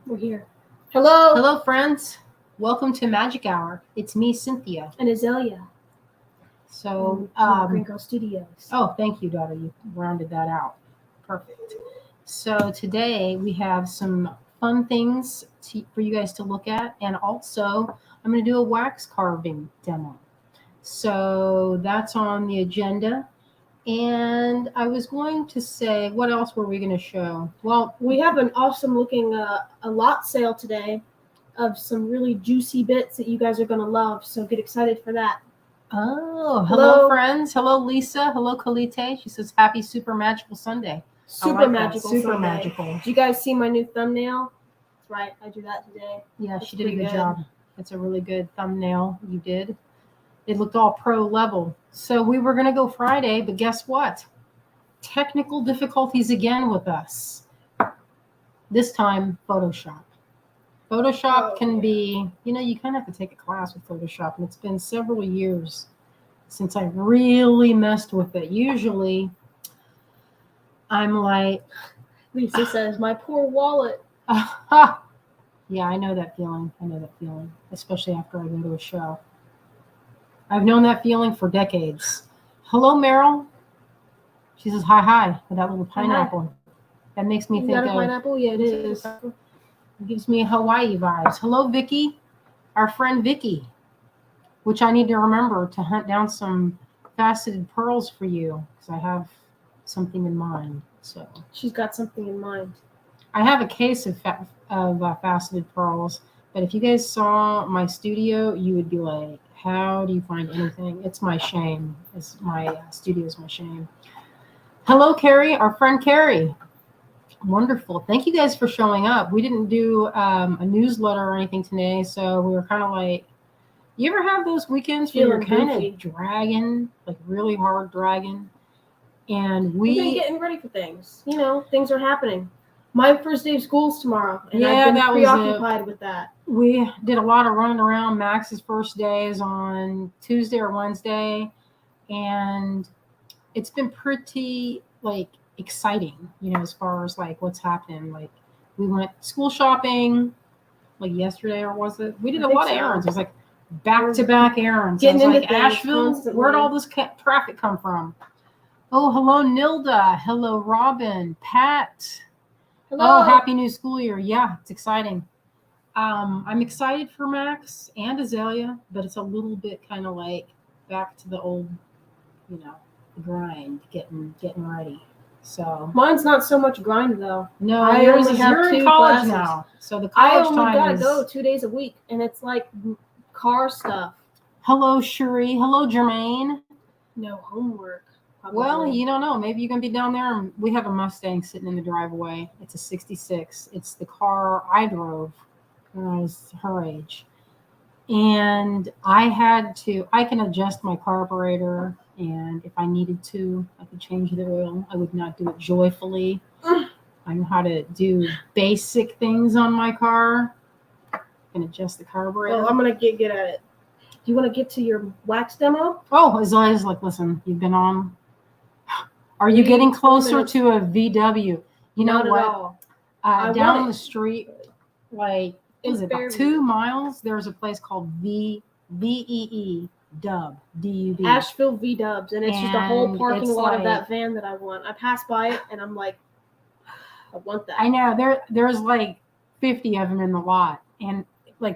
We're here. Hello. Hello, friends. Welcome to Magic Hour. It's me, Cynthia. And Azalea. So, Gringo Studios. oh, thank you, daughter. You rounded that out. Perfect. So today we have some fun things for you guys to look at, and also I'm going to do a wax carving demo. So that's on the agenda. And I was going to say, what else were we going to show? Well, we have an awesome looking a lot sale today of some really juicy bits that you guys are going to love. So get excited for that. Oh, hello friends. Hello, Lisa. Hello, Kalite. She says, happy Super Magical Sunday. Super magical Super Sunday. magical. Did you guys see my new thumbnail? That's right. I drew that today. Yeah, she did a good job. It's a really good thumbnail you did. It looked all pro level. So we were going to go Friday, but guess what? Technical difficulties again with us. This time, Photoshop. Photoshop can be, you kind of have to take a class with Photoshop, and it's been several years since I really messed with it. Usually, I'm like... Lisa says, my poor wallet. Yeah, I know that feeling. Especially after I go to a show. I've known that feeling for decades. Hello, Meryl. She says, hi, with that little pineapple. Hi. That makes me think of... pineapple? Yeah, it is. It gives me Hawaii vibes. Hello, Vicky. Our friend Vicky. Which I need to remember to hunt down some faceted pearls for you, because I have something in mind. So she's got something in mind. I have a case of faceted pearls, but if you guys saw my studio, you would be like, how do you find anything? It's my shame. My studio is my shame. Hello, Carrie, our friend Carrie. Wonderful. Thank you guys for showing up. We didn't do a newsletter or anything today, so we were kind of like, you ever have those weekends where you're kind of dragging, like really hard dragging? And we've been getting ready for things. Things are happening. My first day of school is tomorrow, and I've been preoccupied with that. We did a lot of running around. Max's first day is on Tuesday or Wednesday, and it's been pretty, exciting, as far as, what's happening. We went school shopping, yesterday, or was it? We did a lot of errands. It was, back-to-back errands. Getting into Asheville, where'd all this traffic come from? Oh, hello, Nilda. Hello, Robin. Pat. Hello. Oh, happy new school year. Yeah, it's exciting. I'm excited for Max and Azalea, but it's a little bit kind of back to the old, grind, getting ready. So mine's not so much grind though. No, you're in college classes now. So the college time I only gotta go 2 days a week, and it's car stuff. Hello, Cherie. Hello, Jermaine. No homework. Probably. Well, you don't know. Maybe you're going to be down there. And we have a Mustang sitting in the driveway. It's a 66. It's the car I drove when I was her age. And I can adjust my carburetor. And if I needed to, I could change the oil. I would not do it joyfully. I know how to do basic things on my car. I can adjust the carburetor. Well, I'm going to get at it. Do you want to get to your wax demo? Oh, Azalea's listen, you've been on. Are you getting closer to a VW? You know what? Down the street, is it about 2 miles? There's a place called VEE Dub, D-U-B. Asheville V-Dubs, and it's just a whole parking lot of that van that I want. I passed by it, and I'm like, I want that. I know. There's 50 of them in the lot, and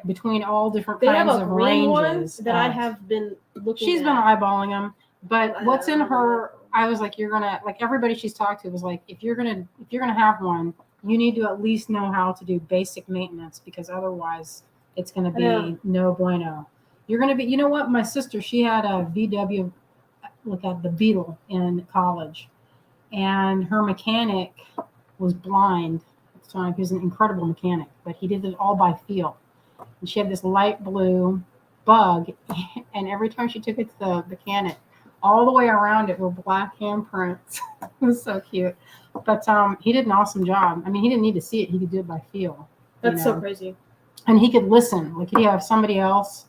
between all different kinds of ranges. That I have been looking She's been eyeballing them, but what's in her... I was like, you're gonna everybody she's talked to was like, if you're gonna have one, you need to at least know how to do basic maintenance, because otherwise it's gonna be no bueno. You're gonna be, you know what? My sister, she had a VW, at the Beetle in college, and her mechanic was blind at the time. He was an incredible mechanic, but he did it all by feel. And she had this light blue Bug, and every time she took it to the mechanic, all the way around it were black handprints. It was so cute. But he did an awesome job. I mean, he didn't need to see it. He could do it by feel. That's so crazy. And he could listen. He'd have somebody else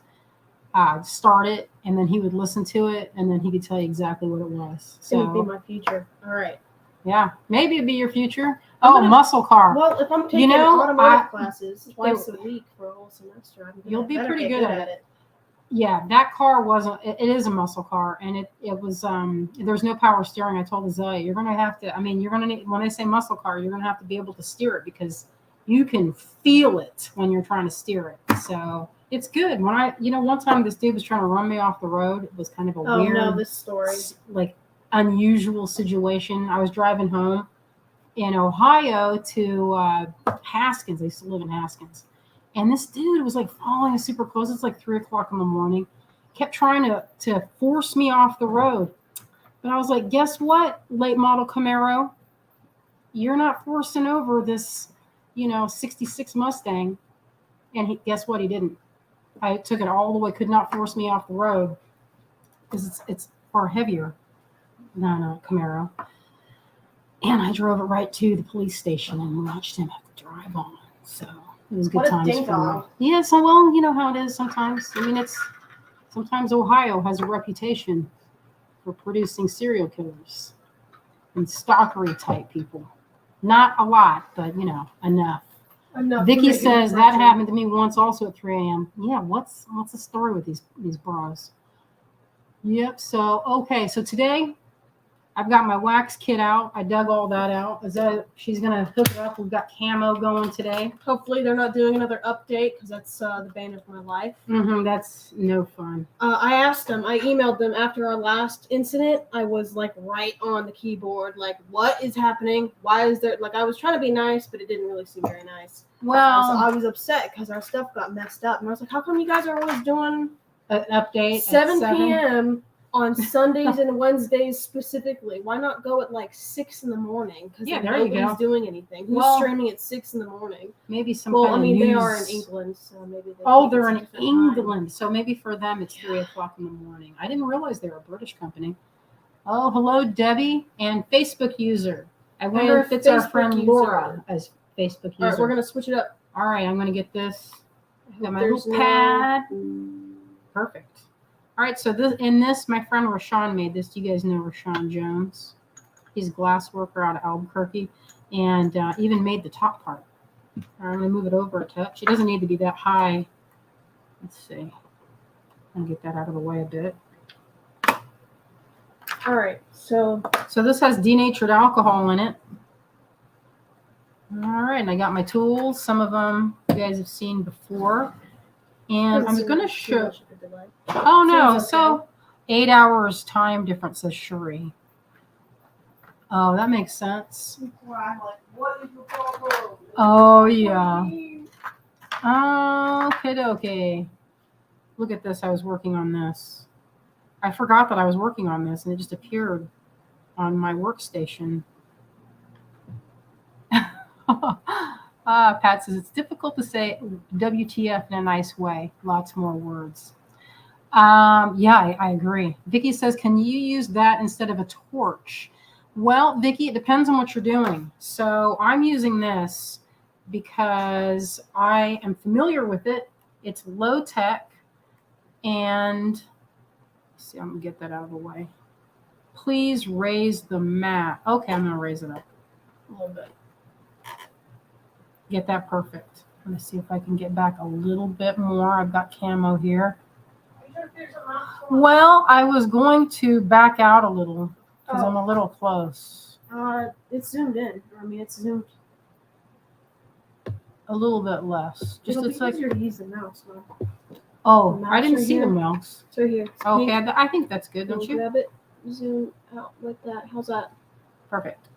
start it, and then he would listen to it, and then he could tell you exactly what it was. So it would be my future. All right. Yeah, maybe it'd be your future. I'm Oh, gonna- muscle car. Well, if I'm taking know, automotive classes twice a week for a whole semester, You'll be better pretty get good at it. Yeah, that car wasn't. It is a muscle car, and it was. There's no power steering. I told Azalea, you're gonna have to. I mean, you're gonna need. When I say muscle car, you're gonna have to be able to steer it because you can feel it when you're trying to steer it. So it's good. When one time this dude was trying to run me off the road. It was kind of a Oh weird, no, this story. like unusual situation. I was driving home in Ohio to Haskins. I used to live in Haskins. And this dude was like following us super close. It's like 3:00 in the morning. Kept trying to force me off the road. But I was like, guess what, late model Camaro? You're not forcing over this, 66 Mustang. And guess what? He didn't. I took it all the way, could not force me off the road because it's far heavier than a Camaro. And I drove it right to the police station and watched him have to drive on. So it was good What a times ding for me. dong. Yeah, so well, you know how it is sometimes. I mean, sometimes Ohio has a reputation for producing serial killers and stalkery type people. Not a lot, but enough. Enough Vicky to make an says that impression. happened to me once also at 3 a.m. Yeah, what's the story with these bras? Yep. So okay, so today I've got my wax kit out. I dug all that out. She's gonna hook it up. We've got camo going today. Hopefully they're not doing another update because that's the bane of my life. That's no fun. I asked them. I emailed them after our last incident. I was like right on the keyboard, like, what is happening? Why is there I was trying to be nice, but it didn't really seem very nice. Well, So I was upset because our stuff got messed up, and I was like, how come you guys are always doing an update 7 at 7 p.m. on Sundays and Wednesdays specifically? Why not go at like 6 in the morning? Because Yeah, there you go. nobody's doing anything. Who's Well, streaming at 6 in the morning? Maybe some. Well, kind I of mean, they news. are in England, so maybe. They're in England, so maybe for them it's 3:00 in the morning. I didn't realize they're a British company. Oh, hello, Debbie and Facebook user. I wonder And if it's our Facebook friend user. Laura as Facebook user. All right, we're gonna switch it up. All right, I'm gonna get this. Got my There's little no- pad. Perfect. All right, so this, my friend Rashawn made this. Do you guys know Rashawn Jones? He's a glass worker out of Albuquerque, and even made the top part. All right, I'm gonna move it over a touch. It doesn't need to be that high. Let's see. I'm gonna get that out of the way a bit. All right, so this has denatured alcohol in it. All right, and I got my tools. Some of them you guys have seen before. And I'm going to show. Oh, no. Seems So 8 hours time difference, says Cherie. Oh, that makes sense. Oh, yeah. Okay. Look at this. I was working on this. I forgot that I was working on this, and it just appeared on my workstation. Pat says it's difficult to say WTF in a nice way. Lots more words. Yeah, I agree. Vicky says, can you use that instead of a torch? Well, Vicky, it depends on what you're doing. So I'm using this because I am familiar with it. It's low tech, and let's see, I'm gonna get that out of the way. Please raise the mat. Okay, I'm gonna raise it up a little bit. Get that perfect. Let me see if I can get back a little bit more. I've got camo here. Well, I was going to back out a little because I'm a little close. It's zoomed in. I mean, it's zoomed A little bit less. Just It'll it's be like, easier to use the mouse. oh, the I didn't mouse see right the here. mouse. It's right here. Okay, I think that's good, don't We'll you? grab it, zoom out like that. How's that? Perfect.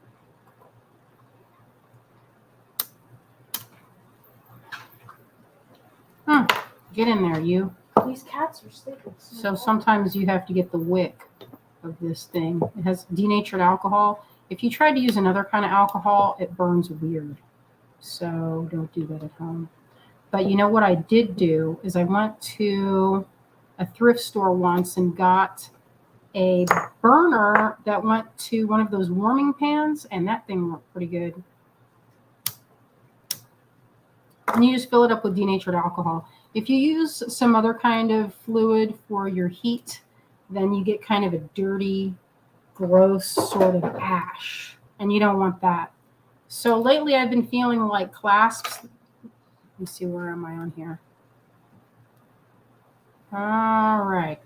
Get in there, you. These cats are sleeping. So sometimes you have to get the wick of this thing. It has denatured alcohol. If you try to use another kind of alcohol, it burns weird. So don't do that at home. But you know what I did do is I went to a thrift store once and got a burner that went to one of those warming pans, and that thing worked pretty good. And you just fill it up with denatured alcohol. If you use some other kind of fluid for your heat, then you get kind of a dirty, gross sort of ash. and you don't want that. So lately I've been feeling like clasps. Let me see, where am I on here? All right.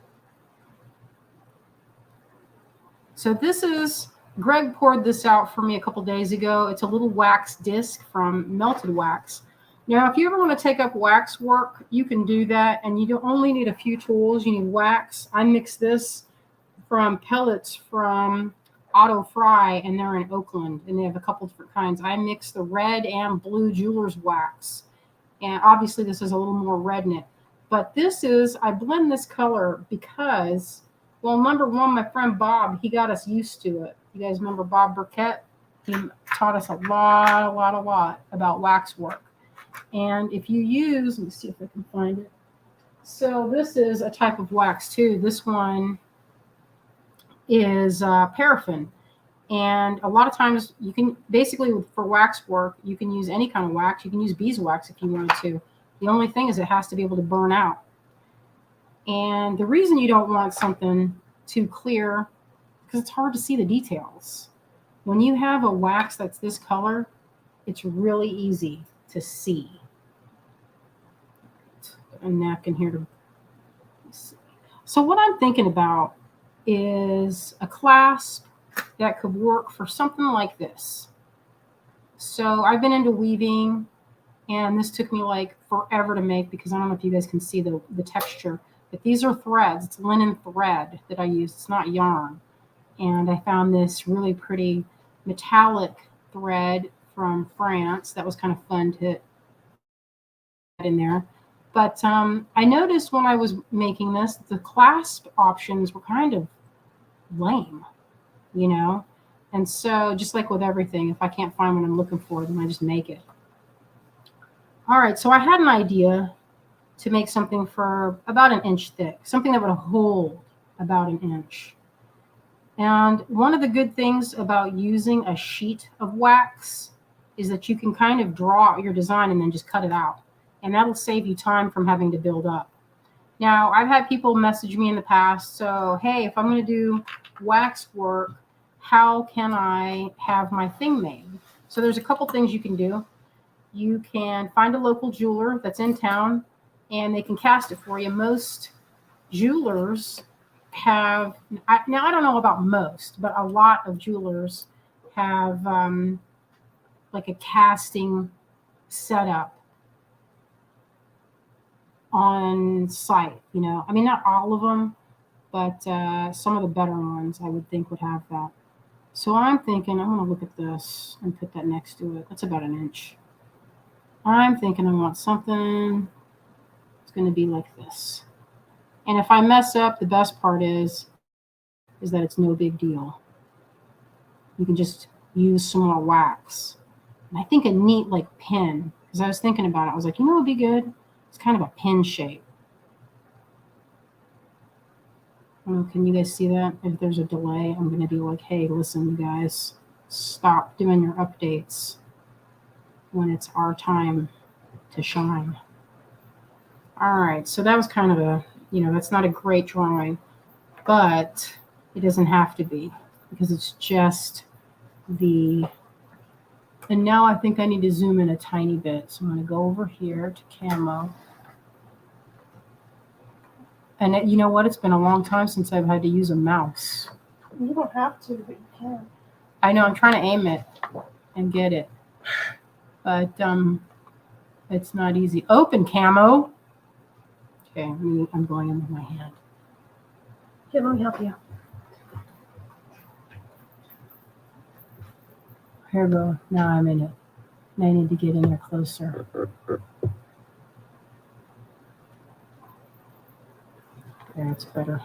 So this is, Greg poured this out for me a couple days ago. It's a little wax disc from Melted Wax. Now, if you ever want to take up wax work, you can do that, and you don't only need a few tools. You need wax. I mix this from pellets from Auto Fry, and they're in Oakland, and they have a couple different kinds. I mix the red and blue jeweler's wax, and obviously this is a little more red in it. But this is, I blend this color because, well, number one, my friend Bob, he got us used to it. You guys remember Bob Burkett? He taught us a lot about wax work. And if you use, let me see if I can find it. So this is a type of wax too. This one is paraffin. And a lot of times you can, basically for wax work, you can use any kind of wax. You can use beeswax if you wanted to. The only thing is it has to be able to burn out. And the reason you don't want something too clear, because it's hard to see the details. When you have a wax that's this color, it's really easy to see. A napkin here to see. So what I'm thinking about is a clasp that could work for something like this. So I've been into weaving, and this took me like forever to make because I don't know if you guys can see the texture, but these are threads. It's linen thread that I use. It's not yarn. And I found this really pretty metallic thread from France. That was kind of fun to add in there. But I noticed when I was making this, the clasp options were kind of lame, you know? And so just like with everything, if I can't find what I'm looking for, then I just make it. All right, so I had an idea to make something for about 1 inch thick, something that would hold about 1 inch. And one of the good things about using a sheet of wax is that you can kind of draw your design and then just cut it out. And that'll save you time from having to build up. Now, I've had people message me in the past, so, hey, if I'm going to do wax work, how can I have my thing made? So there's a couple things you can do. You can find a local jeweler that's in town, and they can cast it for you. Most jewelers have, now I don't know about most, but a lot of jewelers have like a casting setup on site, you know. I mean, not all of them, but some of the better ones I would think would have that. So I'm thinking I'm going to look at this and put that next to it. That's about 1 inch. I'm thinking I want something that's going to be like this. And if I mess up, the best part is that it's no big deal. You can just use some more wax. And I think a neat like pin, because I was thinking about it. I was like, you know what would be good? It's kind of a pin shape. Oh, can you guys see that? If there's a delay, I'm going to be like, hey, listen, you guys, stop doing your updates when it's our time to shine. All right, so that was kind of a, you know, that's not a great drawing, but it doesn't have to be because it's just the, and now I think I need to zoom in a tiny bit. So I'm going to go over here to camo. And you know what? It's been a long time since I've had to use a mouse. You don't have to, but you can. I know, I'm trying to aim it and get it. But it's not easy. Open camo. Okay, I'm going in with my hand. Here, let me help you. Here we go. Now I'm in it. And I need to get in there closer. There, it's better.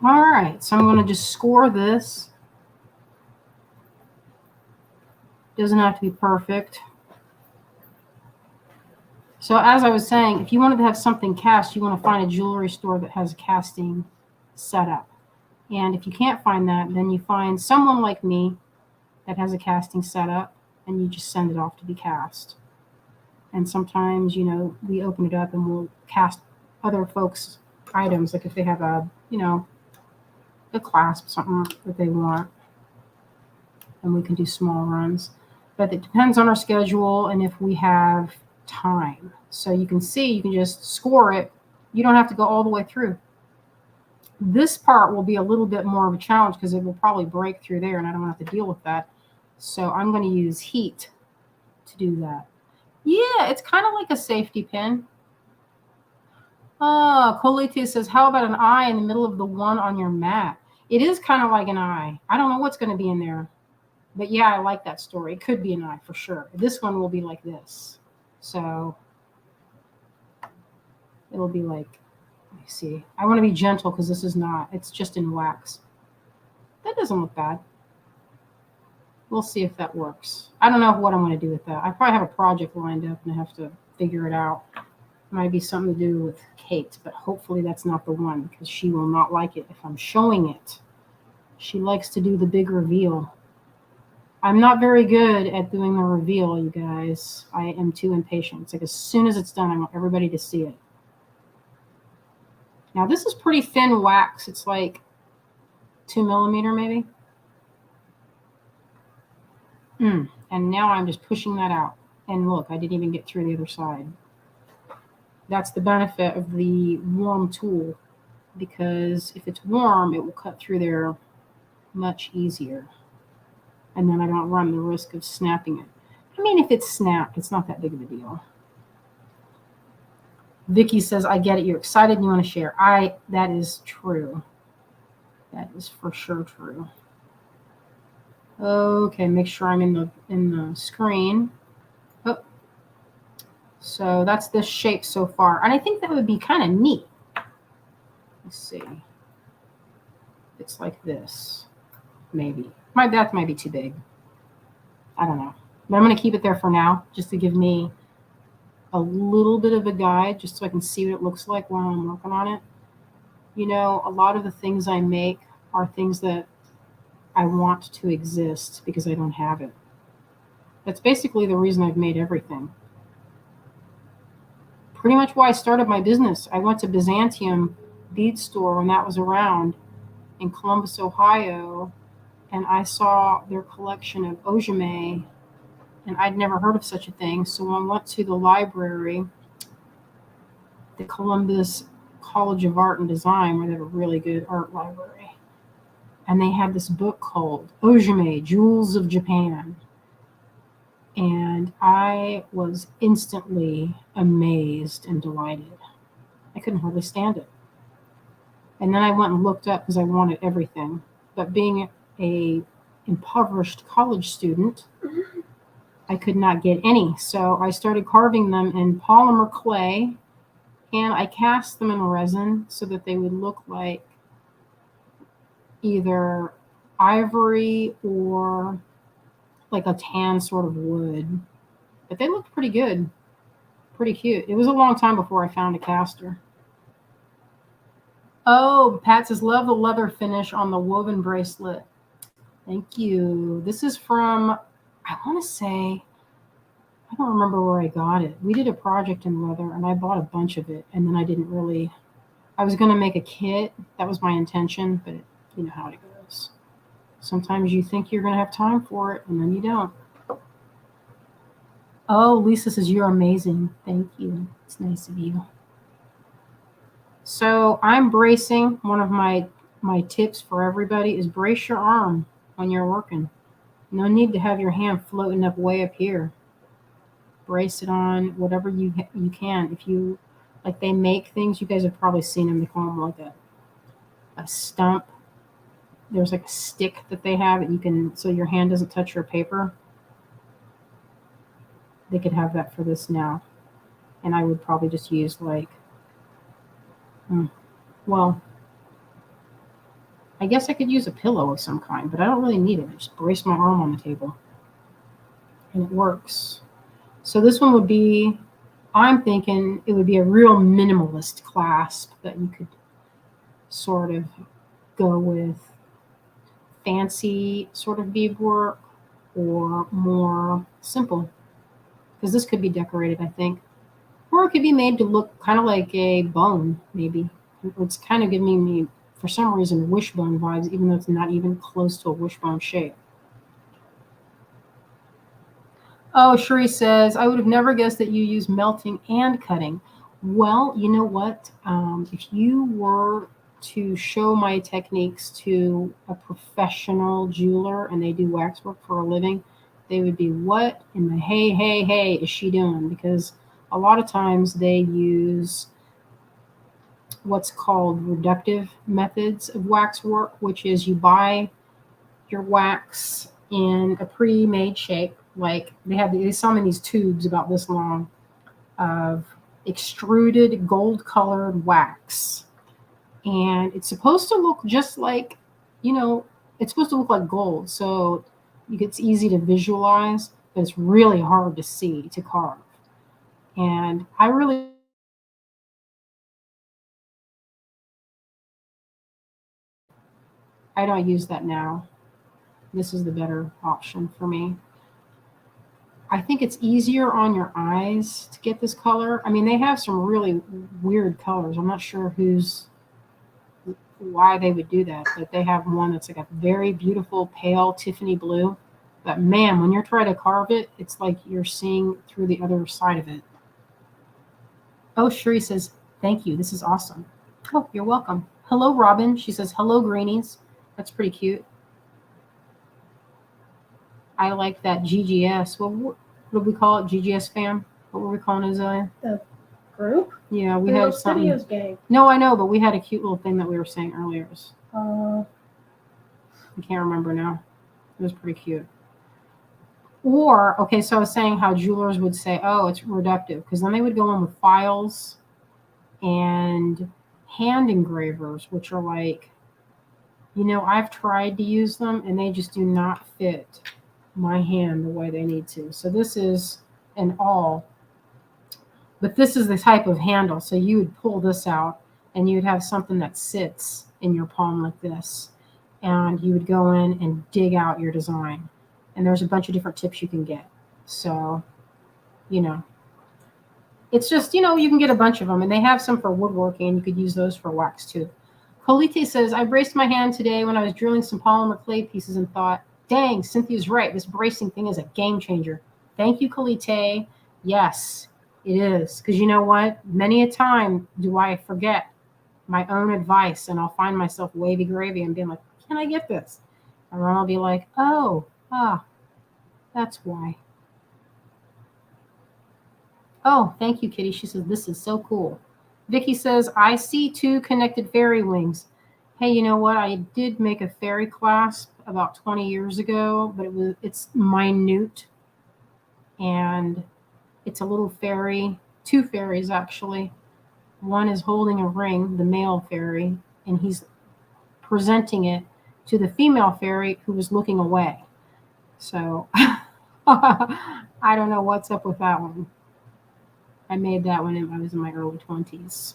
All right, so I'm going to just score this. Doesn't have to be perfect. So as I was saying, if you wanted to have something cast, you want to find a jewelry store that has a casting setup. And if you can't find that, then you find someone like me that has a casting setup, and you just send it off to be cast. And sometimes, you know, we open it up and we'll cast other folks' items, like if they have a, you know, a clasp, something that they want. and we can do small runs. But it depends on our schedule and if we have time. So you can see, you can just score it. You don't have to go all the way through. This part will be a little bit more of a challenge because it will probably break through there and I don't want to have to deal with that. So I'm going to use heat to do that. Yeah, it's kind of like a safety pin. Oh, Colite says, how about an eye in the middle of the one on your mat? It is kind of like an eye. I don't know what's going to be in there. But yeah, I like that story. It could be an eye for sure. This one will be like this. So it'll be like, let me see. I want to be gentle because this is not, it's just in wax. That doesn't look bad. We'll see if that works. I don't know what I'm going to do with that. I probably have a project lined up and I have to figure it out. Might be something to do with Kate, but hopefully that's not the one because she will not like it if I'm showing it. She likes to do the big reveal. I'm not very good at doing the reveal, you guys. I am too impatient. It's like as soon as it's done, I want everybody to see it. Now this is pretty thin wax. It's like 2 millimeter maybe. And now I'm just pushing that out. And look, I didn't even get through the other side. That's the benefit of the warm tool, because if it's warm, it will cut through there much easier. And then I don't run the risk of snapping it. I mean, if it's snapped, it's not that big of a deal. Vicky says, I get it. You're excited and you want to share. That is true. That is for sure true. Okay, make sure I'm in the screen. Oh. So that's this shape so far. And I think that would be kind of neat. Let's see. It's like this. Maybe. That might be too big. I don't know. But I'm going to keep it there for now, just to give me a little bit of a guide, just so I can see what it looks like while I'm working on it. You know, a lot of the things I make are things that I want to exist because I don't have it. That's basically the reason I've made everything. Pretty much why I started my business. I went to Byzantium Bead Store when that was around in Columbus, Ohio, and I saw their collection of ojime, and I'd never heard of such a thing. So I went to the library, the Columbus College of Art and Design, where they have a really good art library. And they had this book called Ojime, Jewels of Japan. And I was instantly amazed and delighted. I couldn't hardly stand it. And then I went and looked up because I wanted everything. But being a impoverished college student, I could not get any. So I started carving them in polymer clay, and I cast them in resin so that they would look like either ivory or like a tan sort of wood. But they looked pretty good, pretty cute. It was a long time before I found a caster. Oh, Pat says, love the leather finish on the woven bracelet. Thank you. This is from, I want to say, I don't remember where I got it. We did a project in leather and I bought a bunch of it, and then I was going to make a kit. That was my intention, but you know how it goes. Sometimes you think you're going to have time for it and then you don't. Oh, Lisa says, you're amazing. Thank you. It's nice of you. So I'm bracing. One of my tips for everybody is brace your arm when you're working. No need to have your hand floating up way up here. Brace it on whatever you can. If you, like, they make things, you guys have probably seen them. They call them like a stump. There's like a stick that they have that you can, so your hand doesn't touch your paper. They could have that for this now. And I would probably just use like, well, I guess I could use a pillow of some kind, but I don't really need it. I just brace my arm on the table and it works. So this one would be, I'm thinking it would be a real minimalist clasp that you could sort of go with fancy sort of beadwork or more simple, because this could be decorated, I think, or it could be made to look kind of like a bone. Maybe it's kind of giving me, for some reason, wishbone vibes, even though it's not even close to a wishbone shape. Oh, Sheree says, I would have never guessed that you use melting and cutting. Well, you know what? If you were to show my techniques to a professional jeweler and they do waxwork for a living, they would be, what in the hey is she doing? Because a lot of times they use what's called reductive methods of waxwork, which is you buy your wax in a pre-made shape. Like they sell them in these tubes about this long of extruded gold colored wax. And it's supposed to look just like, you know, it's supposed to look like gold. So it's easy to visualize, but it's really hard to see, to carve. And I really I don't use that now. This is the better option for me. I think it's easier on your eyes to get this color. I mean, they have some really weird colors. I'm not sure why they would do that, but they have one that's like a very beautiful pale Tiffany blue. But man, when you're trying to carve it, it's like you're seeing through the other side of it. Oh, Sheree says, thank you. This is awesome. Oh, you're welcome. Hello, Robin. She says, hello, greenies. That's pretty cute. I like that GGS. What did we call it? GGS fam? What were we calling it, Azalea? The group? Yeah, we had something. Studios gang. No, I know, but we had a cute little thing that we were saying earlier. Uh, I can't remember now. It was pretty cute. Or, okay, so I was saying how jewelers would say, oh, it's reductive, because then they would go in with files and hand engravers, which are like, you know, I've tried to use them and they just do not fit my hand the way they need to. So this is an awl, but this is the type of handle. So you would pull this out and you would have something that sits in your palm like this, and you would go in and dig out your design. And there's a bunch of different tips you can get. So, you know, it's just, you know, you can get a bunch of them, and they have some for woodworking, and you could use those for wax too. Colite says, I braced my hand today when I was drilling some polymer clay pieces and thought, dang, Cynthia's right. This bracing thing is a game changer. Thank you, Colite. Yes, it is. Because you know what? Many a time do I forget my own advice, and I'll find myself wavy gravy and being like, can I get this? And then I'll be like, that's why. Oh, thank you, Kitty. She says, this is so cool. Vicky says, I see 2 connected fairy wings. Hey, you know what? I did make a fairy clasp about 20 years ago, but it's minute. And it's a little fairy, 2 fairies actually. One is holding a ring, the male fairy, and he's presenting it to the female fairy who was looking away. So I don't know what's up with that one. I made that when I was in my early 20s.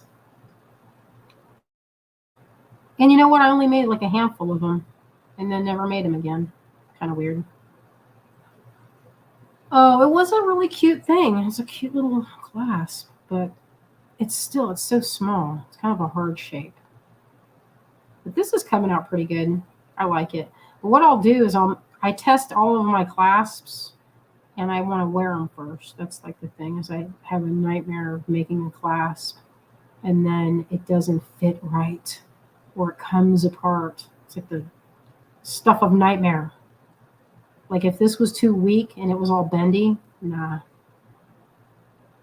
And you know what? I only made like a handful of them and then never made them again. Kind of weird. Oh, it was a really cute thing. It was a cute little clasp, but it's so small. It's kind of a hard shape. But this is coming out pretty good. I like it. But what I'll do is I test all of my clasps, and I want to wear them first. That's like the thing, is I have a nightmare of making a clasp and then it doesn't fit right, or it comes apart. It's like the stuff of nightmare. Like if this was too weak and it was all bendy, nah.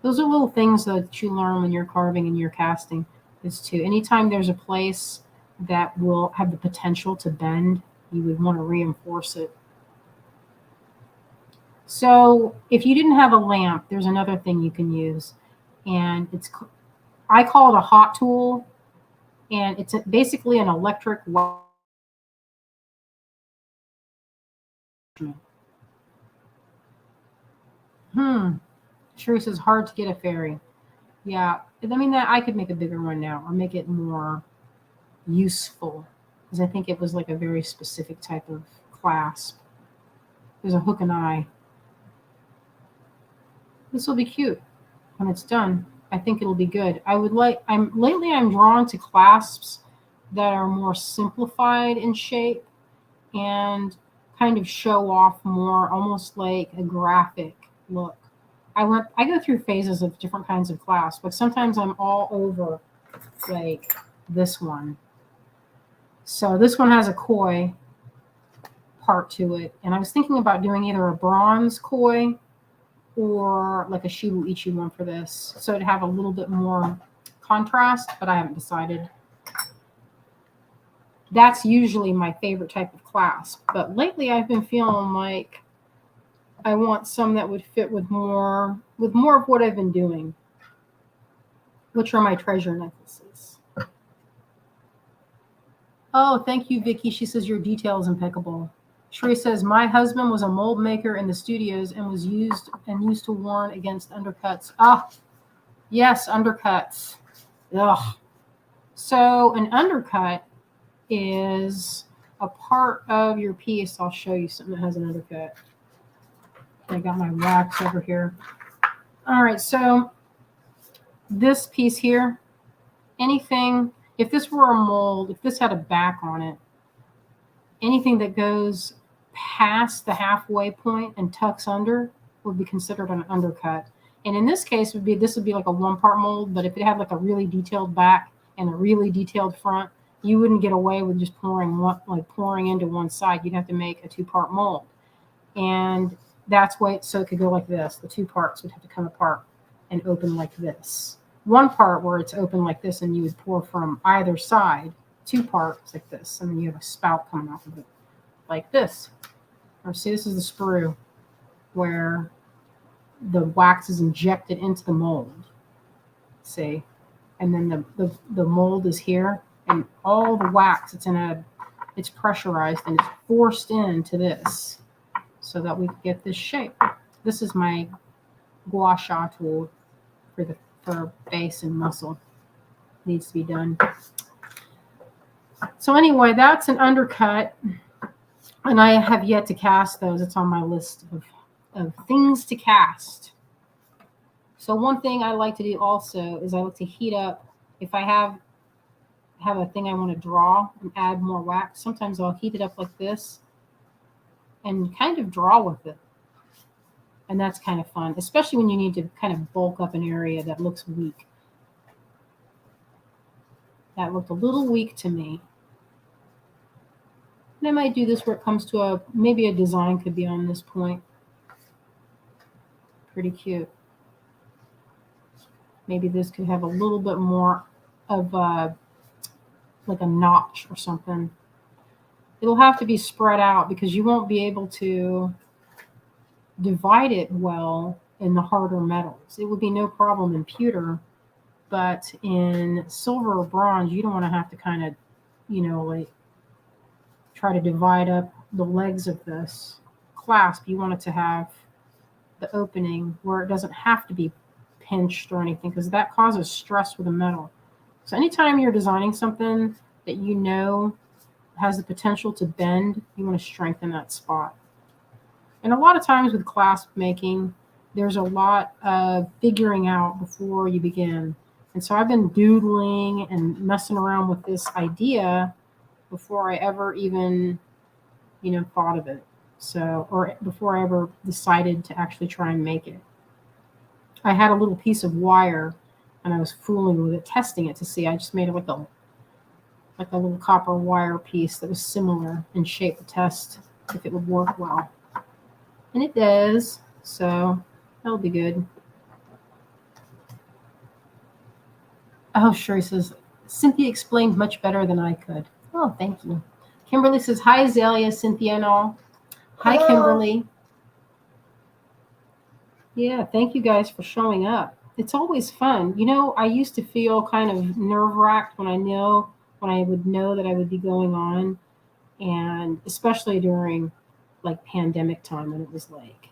Those are little things that you learn when you're carving and you're casting, is to, anytime there's a place that will have the potential to bend, you would want to reinforce it. So if you didn't have a lamp, there's another thing you can use, and I call it a hot tool, and it's basically an electric Sherry says, hard to get a fairy. Yeah, I mean, that I could make a bigger one now, or make it more useful, because I think it was like a very specific type of clasp. There's a hook and eye. This will be cute when it's done. I think it'll be good. I'm drawn to clasps that are more simplified in shape and kind of show off more, almost like a graphic, look. I go through phases of different kinds of clasp. Like sometimes I'm all over like this one. So this one has a koi part to it. And I was thinking about doing either a bronze koi or like a Shibu Ichi one for this. So it'd have a little bit more contrast, but I haven't decided. That's usually my favorite type of clasp. But lately I've been feeling like I want some that would fit with more of what I've been doing, which are my treasure necklaces. Oh, thank you, Vicky. She says your detail is impeccable. Sheree says my husband was a mold maker in the studios and was used to warn against undercuts. Ah, yes, undercuts. Ugh. So an undercut is a part of your piece. I'll show you something that has an undercut. I got my wax over here. All right, so this piece here, anything, if this were a mold, if this had a back on it, anything that goes past the halfway point and tucks under would be considered an undercut. And in this case, this would be like a one-part mold, but if it had like a really detailed back and a really detailed front, you wouldn't get away with just pouring into one side. You'd have to make a two-part mold. And that's why, so it could go like this. The two parts would have to come apart and open like this. One part where it's open like this and you would pour from either side, two parts like this, and then you have a spout coming off of it like this. Or see, this is the sprue where the wax is injected into the mold. See? And then the mold is here, and all the wax, it's pressurized and it's forced into this so that we get this shape. This is my gua sha tool for base and muscle. Needs to be done. So anyway, that's an undercut, and I have yet to cast those. It's on my list of things to cast. So one thing I like to do also is I like to heat up. If I have a thing I want to draw and add more wax, sometimes I'll heat it up like this and kind of draw with it. And that's kind of fun, especially when you need to kind of bulk up an area that looks weak. That looked a little weak to me. And I might do this where it comes to maybe a design could be on this point. Pretty cute. Maybe this could have a little bit more of like a notch or something. It'll have to be spread out because you won't be able to divide it well in the harder metals. It would be no problem in pewter, but in silver or bronze, you don't want to have to kind of, like try to divide up the legs of this clasp. You want it to have the opening where it doesn't have to be pinched or anything, because that causes stress with the metal. So anytime you're designing something that you know has the potential to bend, you want to strengthen that spot. And a lot of times with clasp making, there's a lot of figuring out before you begin. And so I've been doodling and messing around with this idea before I ever even, thought of it. So, or before I ever decided to actually try and make it. I had a little piece of wire and I was fooling with it, testing it to see. I just made it like a little copper wire piece that was similar in shape to test if it would work well. And it does, so that'll be good. Oh, Sheree says, Cynthia explained much better than I could. Oh, thank you. Kimberly says, hi, Azalea, Cynthia, and all. Hi, Hello. Kimberly. Yeah, thank you guys for showing up. It's always fun. I used to feel kind of nerve-wracked when I would know that I would be going on, and especially during like pandemic time when it was like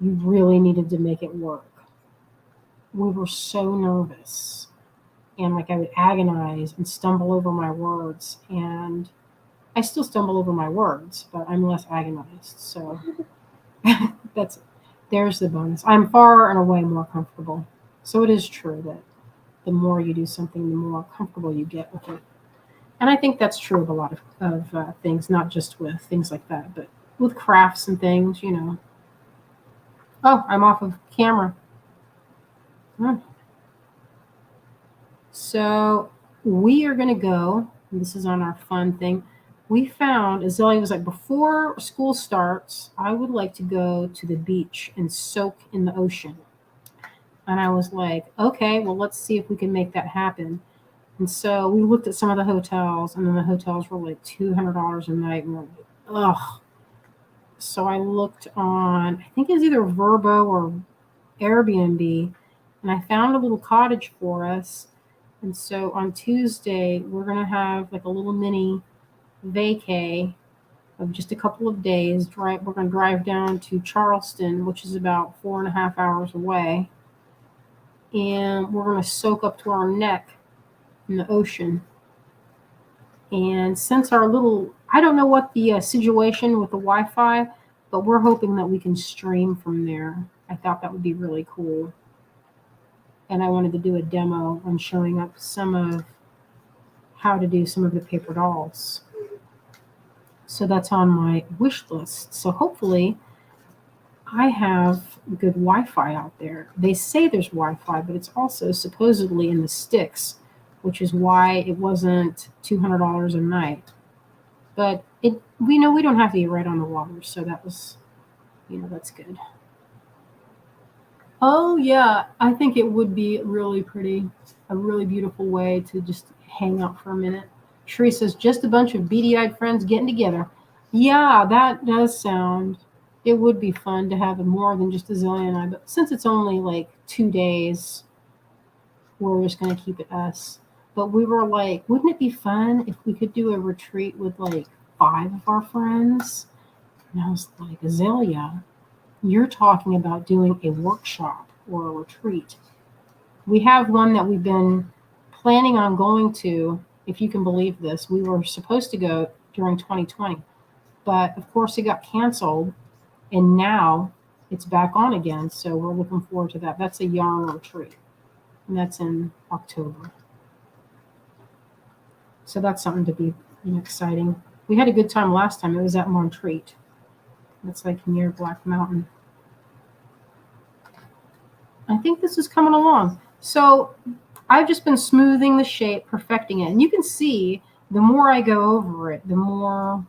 you really needed to make it work. We were so nervous, and like I would agonize and stumble over my words, and I still stumble over my words, but I'm less agonized. So there's the bonus. I'm far and away more comfortable. So it is true that the more you do something, the more comfortable you get with it. And I think that's true of a lot of things, not just with things like that, but with crafts and things, Oh, I'm off of camera. So we are going to go. This is on our fun thing. We found, Azalea was like, before school starts, I would like to go to the beach and soak in the ocean. And I was like, okay, well, let's see if we can make that happen. And so we looked at some of the hotels, and then the hotels were like $200 a night. And we're like, ugh. So I looked on, I think it was either Vrbo or Airbnb, and I found a little cottage for us. And so on Tuesday, we're going to have like a little mini vacay of just a couple of days. We're going to drive down to Charleston, which is about 4.5 hours away. And we're going to soak up to our neck in the ocean. And since our little, I don't know what the situation with the Wi-Fi, but we're hoping that we can stream from there. I thought that would be really cool. And I wanted to do a demo on showing up some of how to do some of the paper dolls. So that's on my wish list. So hopefully I have good Wi-Fi out there. They say there's Wi-Fi, but it's also supposedly in the sticks, which is why it wasn't $200 a night. But we know we don't have to be right on the water, so that was, that's good. Oh yeah, I think it would be really pretty, a really beautiful way to just hang out for a minute. Sheree says, just a bunch of beady-eyed friends getting together. Yeah, that does sound, it would be fun to have more than just Azalea and I, but since it's only like 2 days, we're just going to keep it us. But we were like, wouldn't it be fun if we could do a retreat with like 5 of our friends? And I was like, Azalea, you're talking about doing a workshop or a retreat. We have one that we've been planning on going to, if you can believe this. We were supposed to go during 2020, but of course it got canceled, and now it's back on again. So we're looking forward to that. That's a yarn retreat, and that's in October. So that's something to be exciting. We had a good time last time. It was at Montreat. That's like near Black Mountain. I think this is coming along. So I've just been smoothing the shape, perfecting it. And you can see the more I go over it, the more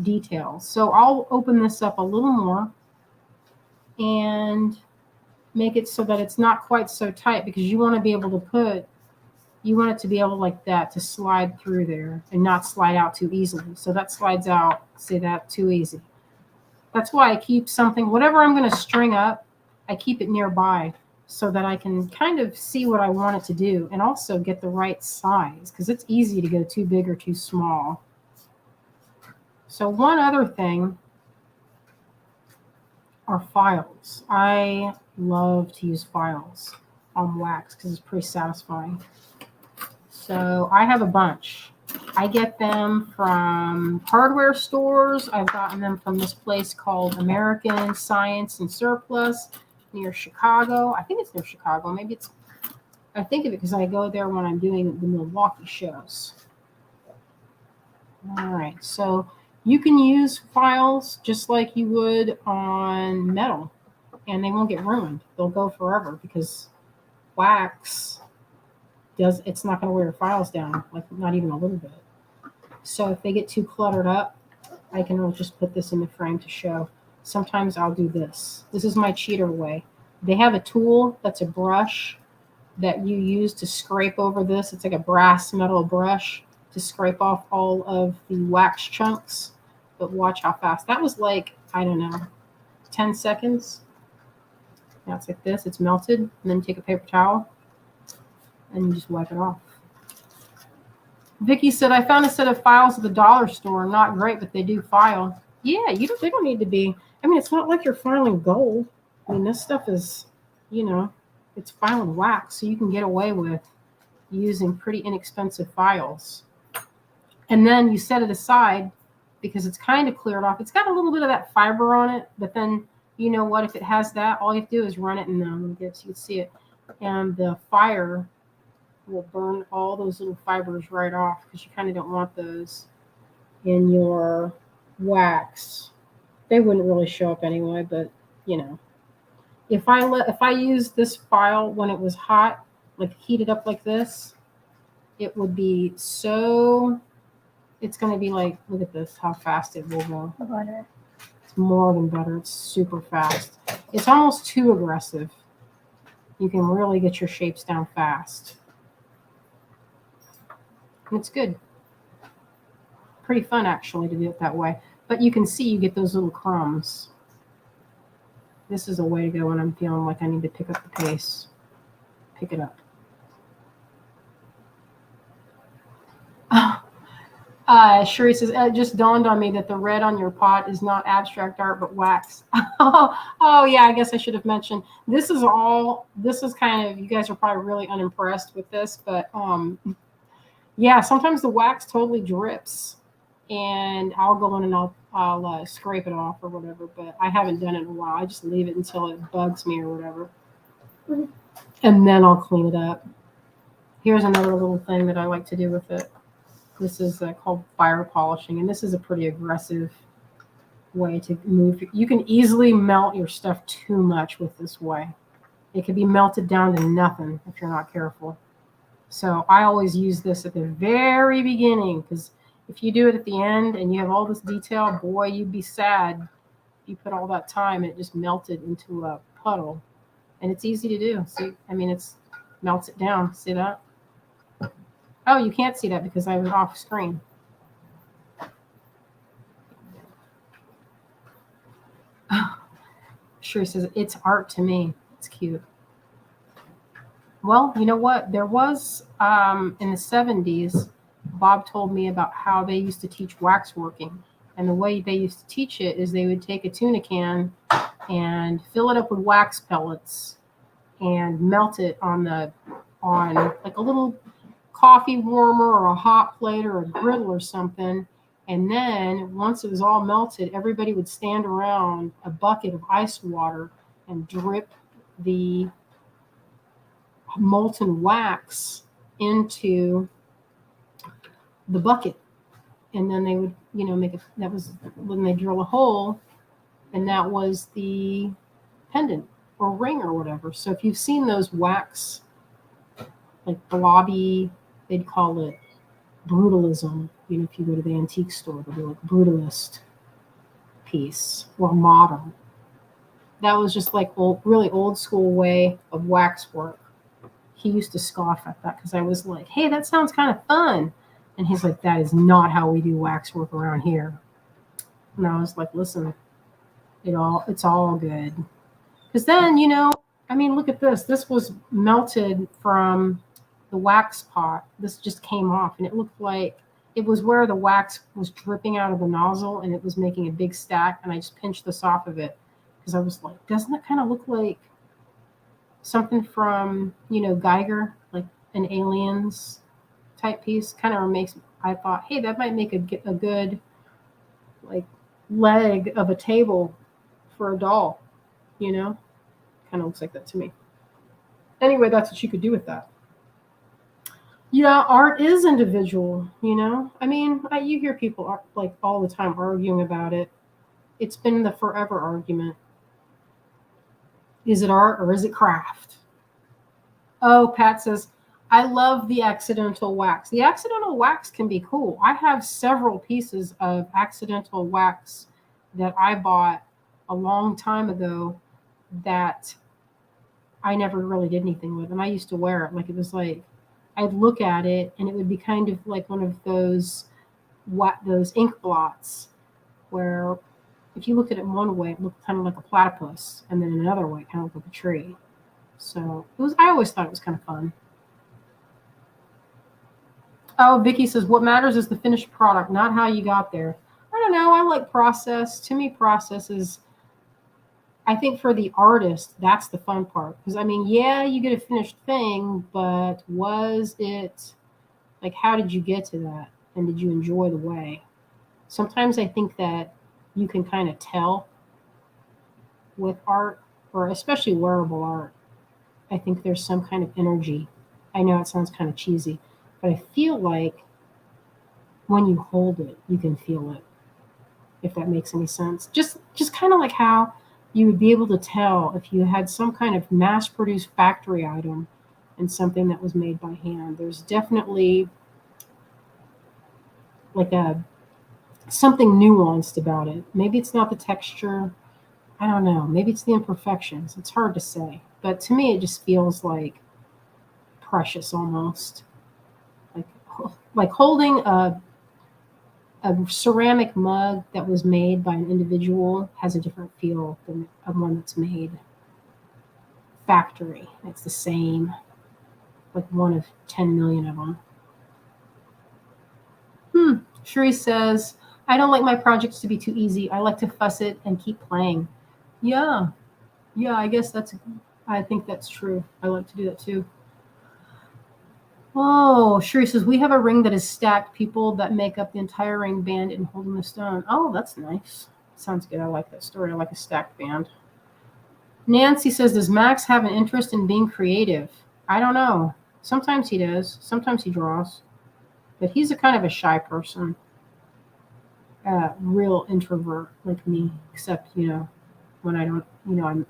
details. So I'll open this up a little more and make it so that it's not quite so tight, because you want to be able to you want it to be able like that to slide through there and not slide out too easily. So that slides out, say that, too easy. That's why I keep something, whatever I'm going to string up, I keep it nearby so that I can kind of see what I want it to do and also get the right size, because it's easy to go too big or too small. So one other thing are files. I love to use files on wax because it's pretty satisfying. So I have a bunch. I get them from hardware stores. I've gotten them from this place called American Science and Surplus near Chicago. I think it's near Chicago. Maybe it's, I think of it because I go there when I'm doing the Milwaukee shows. All right, so you can use files just like you would on metal, and they won't get ruined. They'll go forever because wax it's not going to wear your files down, like not even a little bit. So if they get too cluttered up, I can just put this in the frame to show. Sometimes I'll do this. This is my cheater way. They have a tool that's a brush that you use to scrape over this. It's like a brass metal brush to scrape off all of the wax chunks. But watch how fast. That was like, I don't know, 10 seconds. Now it's like this. It's melted. And then take a paper towel and you just wipe it off. Vicky said, I found a set of files at the dollar store. Not great, but they do file. Yeah, they don't need to be. I mean, it's not like you're filing gold. I mean, this stuff is, it's filing wax, so you can get away with using pretty inexpensive files. And then you set it aside because it's kind of cleared off. It's got a little bit of that fiber on it, but then you know what? If it has that, all you have to do is run it, and you can see it. And the fire will burn all those little fibers right off because you kind of don't want those in your wax. They wouldn't really show up anyway, but If I use this file when it was hot, like heated up like this, it would be so. It's going to be like, look at this, how fast it will go. Butter. It's more than butter. It's super fast. It's almost too aggressive. You can really get your shapes down fast. And it's good. Pretty fun, actually, to do it that way. But you can see you get those little crumbs. This is a way to go when I'm feeling like I need to pick up the pace. Pick it up. Sherry says, it just dawned on me that the red on your pot is not abstract art, but wax. Oh, yeah, I guess I should have mentioned. This is kind of, you guys are probably really unimpressed with this, but yeah, sometimes the wax totally drips. And I'll go in and I'll scrape it off or whatever, but I haven't done it in a while. I just leave it until it bugs me or whatever. And then I'll clean it up. Here's another little thing that I like to do with it. This is called fire polishing, and this is a pretty aggressive way to move. You can easily melt your stuff too much with this way. It can be melted down to nothing if you're not careful. So I always use this at the very beginning, because if you do it at the end and you have all this detail, boy, you'd be sad. You put all that time and it just melted into a puddle. And it's easy to do. See, I mean, it's melts it down. See that? Oh, you can't see that because I was off screen. Sherry says, it's art to me. It's cute. Well, you know what? There was, in the 70s, Bob told me about how they used to teach waxworking. And the way they used to teach it is they would take a tuna can and fill it up with wax pellets and melt it on like a little coffee warmer or a hot plate or a griddle or something. And then once it was all melted, everybody would stand around a bucket of ice water and drip the molten wax into the bucket. And then they would, make it, that was when they drill a hole, and that was the pendant or ring or whatever. So if you've seen those wax, like blobby, they'd call it brutalism. If you go to the antique store, they'll be like brutalist piece or modern. That was just like really old school way of wax work. He used to scoff at that because I was like, hey, that sounds kind of fun. And he's like, that is not how we do wax work around here. And I was like, listen, it's all good. Because then, look at this. This was melted from the wax pot. This just came off, and it looked like it was where the wax was dripping out of the nozzle, and it was making a big stack. And I just pinched this off of it because I was like, doesn't that kind of look like something from, Geiger, like an Aliens type piece? Kind of makes, I thought, hey, that might make a good like leg of a table for a doll, kind of looks like that to me. Anyway, that's what you could do with that. Yeah, art is individual, you hear people like all the time arguing about it. It's been the forever argument. Is it art or is it craft? Oh, Pat says, I love the accidental wax. The accidental wax can be cool. I have several pieces of accidental wax that I bought a long time ago that I never really did anything with. And I used to wear it. Like, it was like, I'd look at it and it would be kind of like one of those ink blots where if you look at it one way, it looked kind of like a platypus, and then another way, it kind of looked like a tree. So I always thought it was kind of fun. Oh, Vicky says, what matters is the finished product, not how you got there. I don't know. I like process. To me, process is, I think for the artist, that's the fun part. Because, yeah, you get a finished thing, but was it, like, how did you get to that? And did you enjoy the way? Sometimes I think that you can kind of tell with art, or especially wearable art. I think there's some kind of energy. I know it sounds kind of cheesy, but I feel like when you hold it, you can feel it, if that makes any sense. Just kind of like how you would be able to tell if you had some kind of mass-produced factory item and something that was made by hand. There's definitely like a something nuanced about it. Maybe it's not the texture. I don't know. Maybe it's the imperfections. It's hard to say. But to me, it just feels like precious almost. Like like holding a ceramic mug that was made by an individual has a different feel than a one that's made factory. It's the same, like one of 10 million of them. Sheree says, I don't like my projects to be too easy. I like to fuss it and keep playing. Yeah. Yeah, I think that's true. I like to do that too. Oh, Sheree says, we have a ring that is stacked. People that make up the entire ring band and holding the stone. Oh, that's nice. Sounds good. I like that story. I like a stacked band. Nancy says, does Max have an interest in being creative? I don't know. Sometimes he does. Sometimes he draws. But he's a kind of a shy person. Real introvert like me, except, when I don't,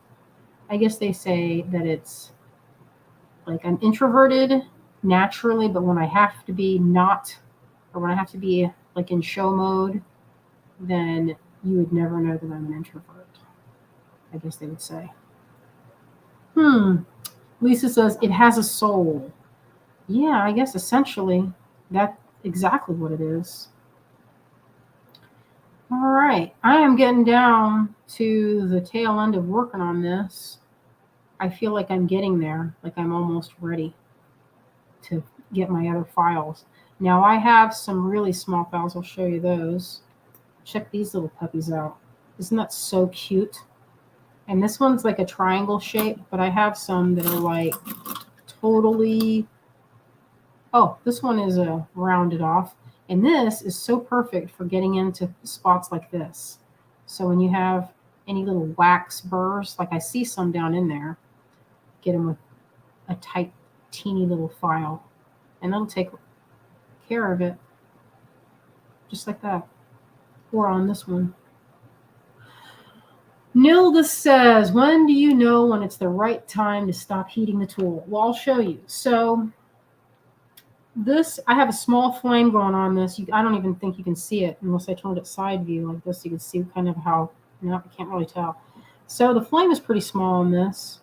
I guess they say that it's like I'm introverted naturally, but when I have to be not, or when I have to be like in show mode, then you would never know that I'm an introvert. I guess they would say. Lisa says, it has a soul. Yeah, I guess essentially that's exactly what it is. All right, I am getting down to the tail end of working on this. I feel like I'm getting there, like I'm almost ready to get my other files. Now I have some really small files. I'll show you those. Check these little puppies out. Isn't that so cute? And this one's like a triangle shape, but I have some that are like totally, oh, this one is rounded off. And this is so perfect for getting into spots like this. So when you have any little wax burrs, like I see some down in there, get them with a tight, teeny little file. And that'll take care of it. Just like that. Or on this one. Nilda says, when do you know when it's the right time to stop heating the tool? Well, I'll show you. So this, I have a small flame going on this. I don't even think you can see it unless I turned it side view like this. You can see kind of how, no, I can't really tell. So the flame is pretty small on this.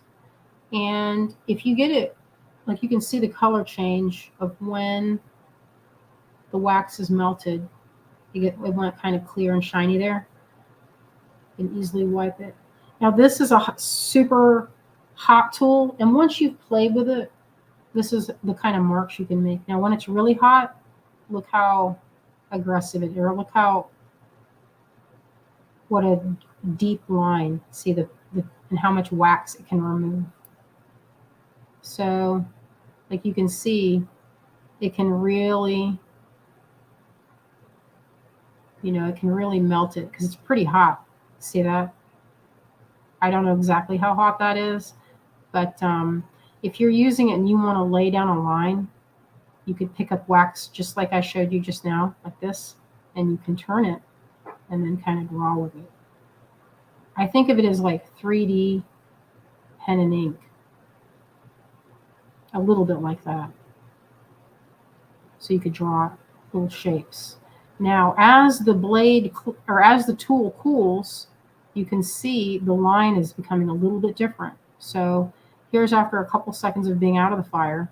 And if you get it, like you can see the color change of when the wax is melted. It went kind of clear and shiny there. You can easily wipe it. Now this is a super hot tool. And once you've played with it, this is the kind of marks you can make. Now, when it's really hot, look how aggressive it is. Or look what a deep line. See and how much wax it can remove. So, like you can see, it can really, it can really melt it because it's pretty hot. See that? I don't know exactly how hot that is, but if you're using it and you want to lay down a line, you could pick up wax just like I showed you just now, like this, and you can turn it and then kind of draw with it. I think of it as like 3D pen and ink. A little bit like that. So you could draw little shapes. Now, as the blade or as the tool cools, you can see the line is becoming a little bit different. So here's after a couple seconds of being out of the fire.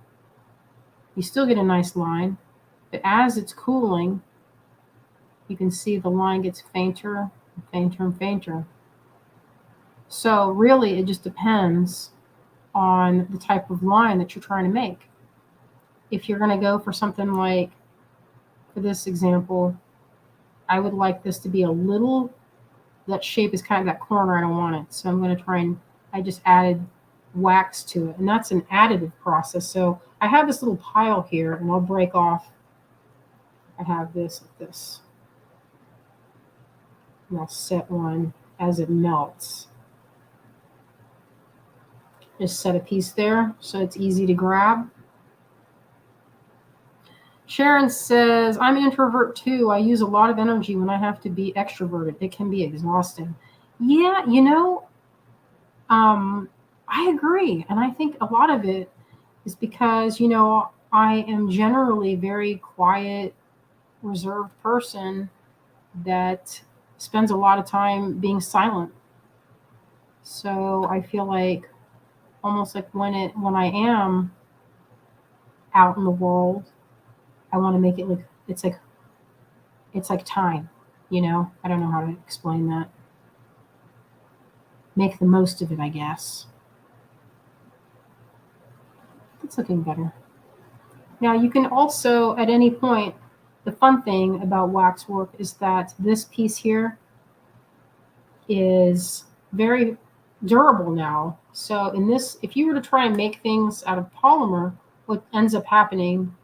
You still get a nice line, but as it's cooling, you can see the line gets fainter and fainter and fainter. So really, it just depends on the type of line that you're trying to make. If you're going to go for something like, for this example, I would like this to be a little, that shape is kind of that corner, I don't want it. So I'm going to try and, I just added wax to it. And that's an additive process. So I have this little pile here and I'll break off. I have this like this. And I'll set one as it melts. Just set a piece there so it's easy to grab. Sharon says, I'm an introvert too. I use a lot of energy when I have to be extroverted. It can be exhausting. Yeah, I agree. And I think a lot of it is because, I am generally a very quiet, reserved person that spends a lot of time being silent. So I feel like almost like when I am out in the world, I want to make it like it's like time, I don't know how to explain that. Make the most of it, I guess. It's looking better. Now you can also at any point, the fun thing about wax work is that this piece here is very durable now. So in this, if you were to try and make things out of polymer, what ends up happening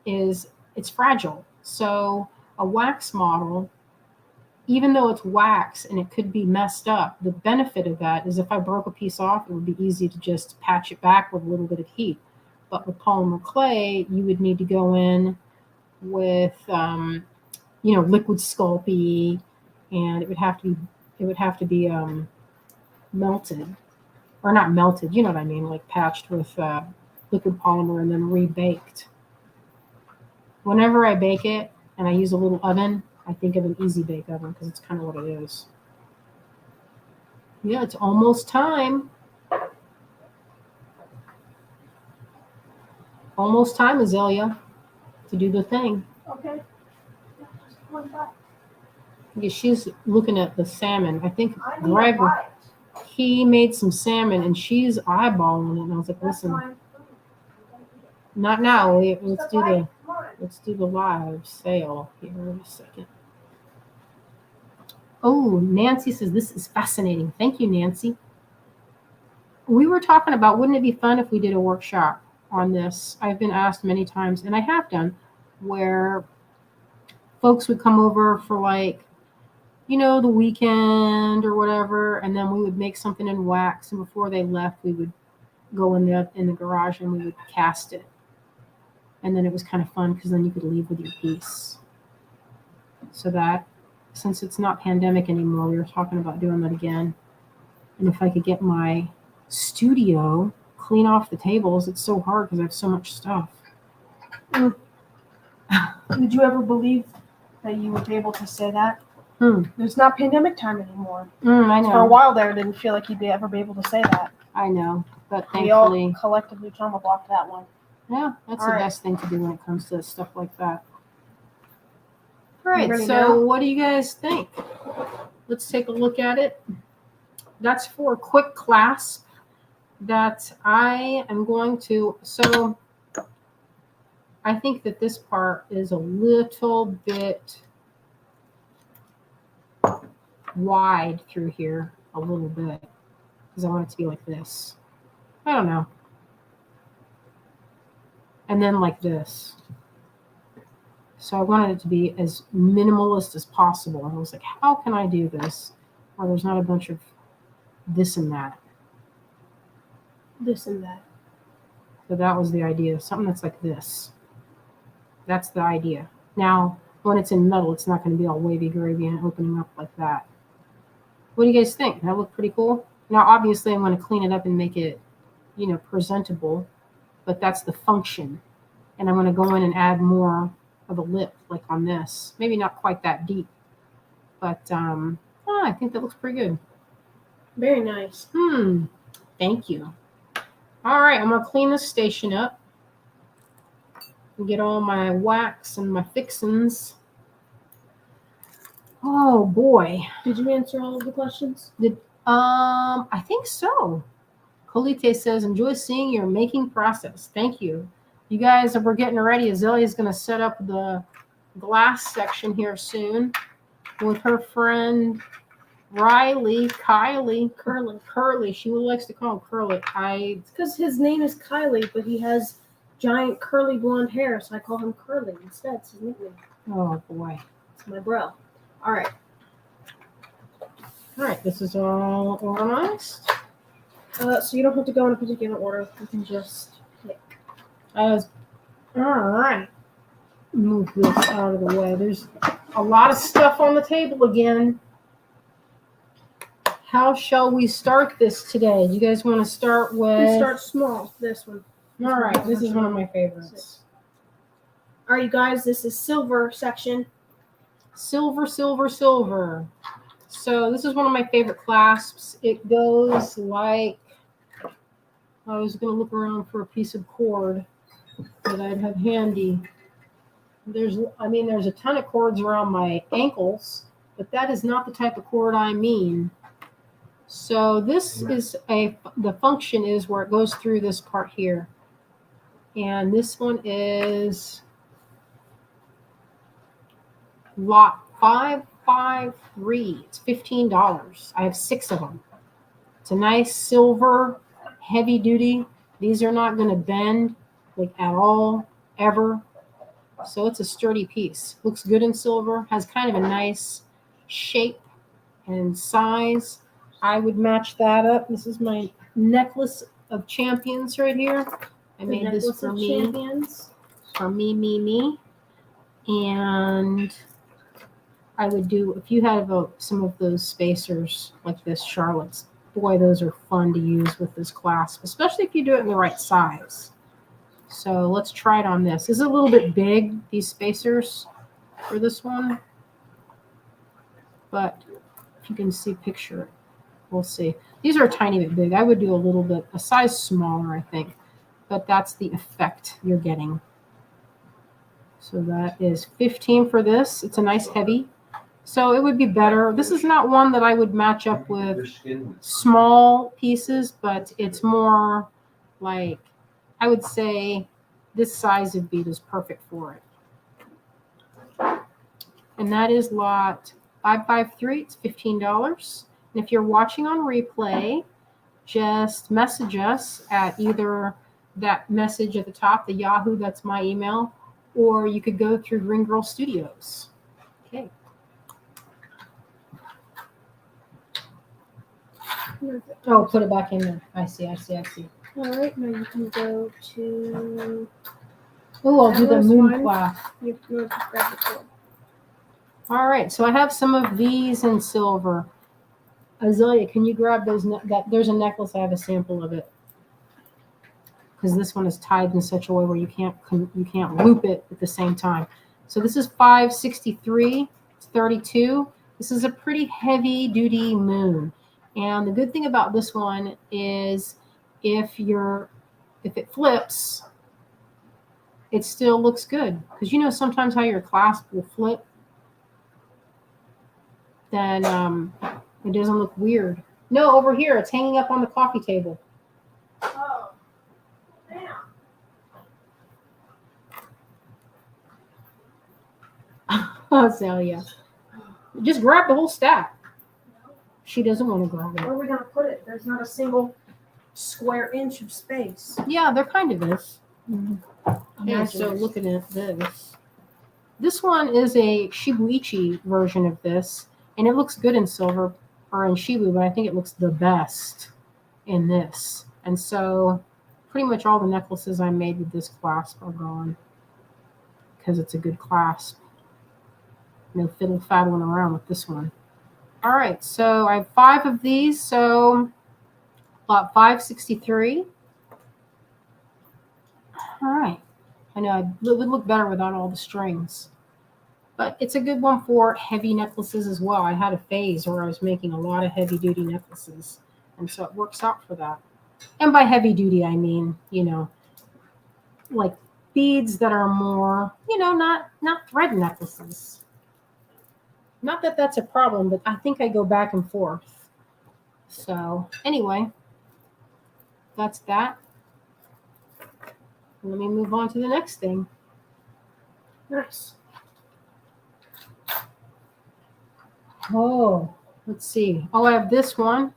is it's fragile. So a wax model, even though it's wax and it could be messed up, the benefit of that is if I broke a piece off, it would be easy to just patch it back with a little bit of heat. But with polymer clay, you would need to go in with, liquid Sculpey, and it would have to be melted, or not melted, you know what I mean, like patched with liquid polymer and then rebaked. Whenever I bake it and I use a little oven, I think of an Easy Bake Oven because it's kind of what it is. Yeah, it's almost time. Almost time, Azalea, to do the thing. Okay. Yeah, she's looking at the salmon. I think Greg, he made some salmon and she's eyeballing it. And I was like, listen, not now. Let's do the live sale here in a second. Oh, Nancy says this is fascinating. Thank you, Nancy. We were talking about, wouldn't it be fun if we did a workshop on this? I've been asked many times, and I have done, where folks would come over for the weekend or whatever, and then we would make something in wax, and before they left, we would go in the garage and we would cast it. And then it was kind of fun because then you could leave with your piece. So that, since it's not pandemic anymore, we were talking about doing that again. And if I could get my studio clean off the tables, it's so hard because I have so much stuff. Did you ever believe that you would be able to say that? There's not pandemic time anymore. I know. For a while there, I didn't feel like you'd ever be able to say that. I know, but thankfully, we all collectively trauma blocked that one. Yeah, that's all the right. best thing to do when it comes to stuff like that. All right, so now? What do you guys think? Let's take a look at it. That's for a quick clasp that I am going to. So I think that this part is a little bit wide through here, a little bit, because I want it to be like this. I don't know. And then like this. So I wanted it to be as minimalist as possible. And I was like, how can I do this where there's not a bunch of this and that? This and that. So that was the idea. Something that's like this. That's the idea. Now, when it's in metal, it's not going to be all wavy gravy and opening up like that. What do you guys think? That look pretty cool? Now, obviously, I'm going to clean it up and make it, presentable. But that's the function. And I'm going to go in and add more of a lip, like on this. Maybe not quite that deep. But I think that looks pretty good. Very nice. Thank you. All right, I'm going to clean this station up. And get all my wax and my fixins. Oh, boy. Did you answer all of the questions? I think so. Colite says, enjoy seeing your making process. Thank you. You guys, we're getting ready. Azalea's going to set up the glass section here soon with her friend Kylie. Curly. She likes to call him Curly. It's because his name is Kylie, but he has giant curly blonde hair, so I call him Curly instead. It's his nickname. Oh, boy. It's my bro. All right. This is all organized. So you don't have to go in a particular order. You can just pick. All right. Move this out of the way. There's a lot of stuff on the table again. how shall we start this today? You guys want to start with? We start small. This one. All right, this is one of my favorites. All right, you guys. This is silver section. Silver, silver, silver. So this is one of my favorite clasps. It goes like, I was going to look around for a piece of cord that I'd have handy. There's a ton of cords around my ankles, but that is not the type of cord I mean. So this is the function is where it goes through this part here. And this one is lot 553. It's $15. I have 6 of them. It's a nice silver, heavy duty. These are not going to bend like at all, ever. So it's a sturdy piece. Looks good in silver. Has kind of a nice shape and size. I would match that up. This is my necklace of champions right here. I made this for me. Champions. For me. And I would do, if you have some of those spacers like this, Charlotte's, boy, those are fun to use with this clasp, especially if you do it in the right size. So let's try it on this. This is a little bit big, these spacers for this one. But if you can see, picture it. We'll see. These are a tiny bit big. I would do a size smaller, I think. But that's the effect you're getting. So that is $15 for this. It's a nice heavy. So it would be better. This is not one that I would match up with small pieces, but it's more like, I would say this size of bead is perfect for it. And that is lot 553. It's $15. And if you're watching on replay, just message us at either that message at the top, the Yahoo, that's my email, or you could go through Green Girl Studios. Okay. Oh, put it back in there. I see. All right, now you can go to. Oh, I'll do the moon one. clasp. You just grab the cord. All right, so I have some of these in silver. Azalea, can you grab those? There's a necklace. I have a sample of it because this one is tied in such a way where you can't loop it at the same time. So this is 563. It's 32. This is a pretty heavy duty moon. And the good thing about this one is if it flips, it still looks good. Because you know sometimes how your clasp will flip, then it doesn't look weird. No, over here, it's hanging up on the coffee table. Oh, damn. Oh, Celia. Just grab the whole stack. She doesn't want to grab Where it. are we going to put it? There's not a single square inch of space. Yeah, there kind of is. Yeah, So looking at this. This one is a Shibuichi version of this, and it looks good in silver or in Shibu, but I think it looks the best in this. And so pretty much all the necklaces I made with this clasp are gone because it's a good clasp. No fiddle faddling around with this one. All right, so I have 5 of these, so lot 563. All right. I know it would look better without all the strings, but it's a good one for heavy necklaces as well. I had a phase where I was making a lot of heavy duty necklaces, and so it works out for that. And by heavy duty, I mean, like beads that are more, not thread necklaces. Not that that's a problem, but I think I go back and forth. So anyway, that's that. Let me move on to the next thing. Nice. Oh, let's see. Oh, I have this one.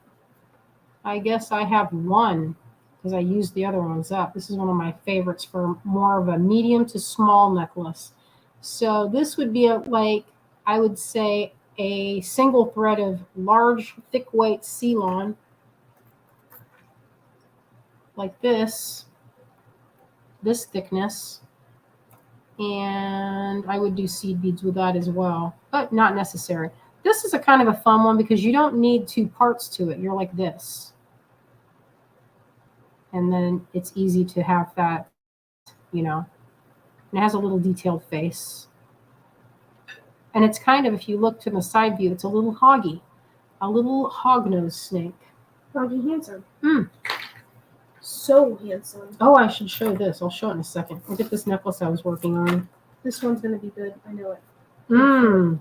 I guess I have one because I used the other ones up. This is one of my favorites for more of a medium to small necklace. So this would be I would say a single thread of large, thick weight Ceylon, like this thickness. And I would do seed beads with that as well, but not necessary. This is a kind of a fun one because you don't need two parts to it. You're like this. And then it's easy to have that, you know. And it has a little detailed face. And it's kind of, if you look to the side view, it's a little hoggy. A little hognose snake. Hoggy handsome. Mm. So handsome. Oh, I should show this. I'll show it in a second. Look at this necklace I was working on. This one's going to be good. I know it. Mm.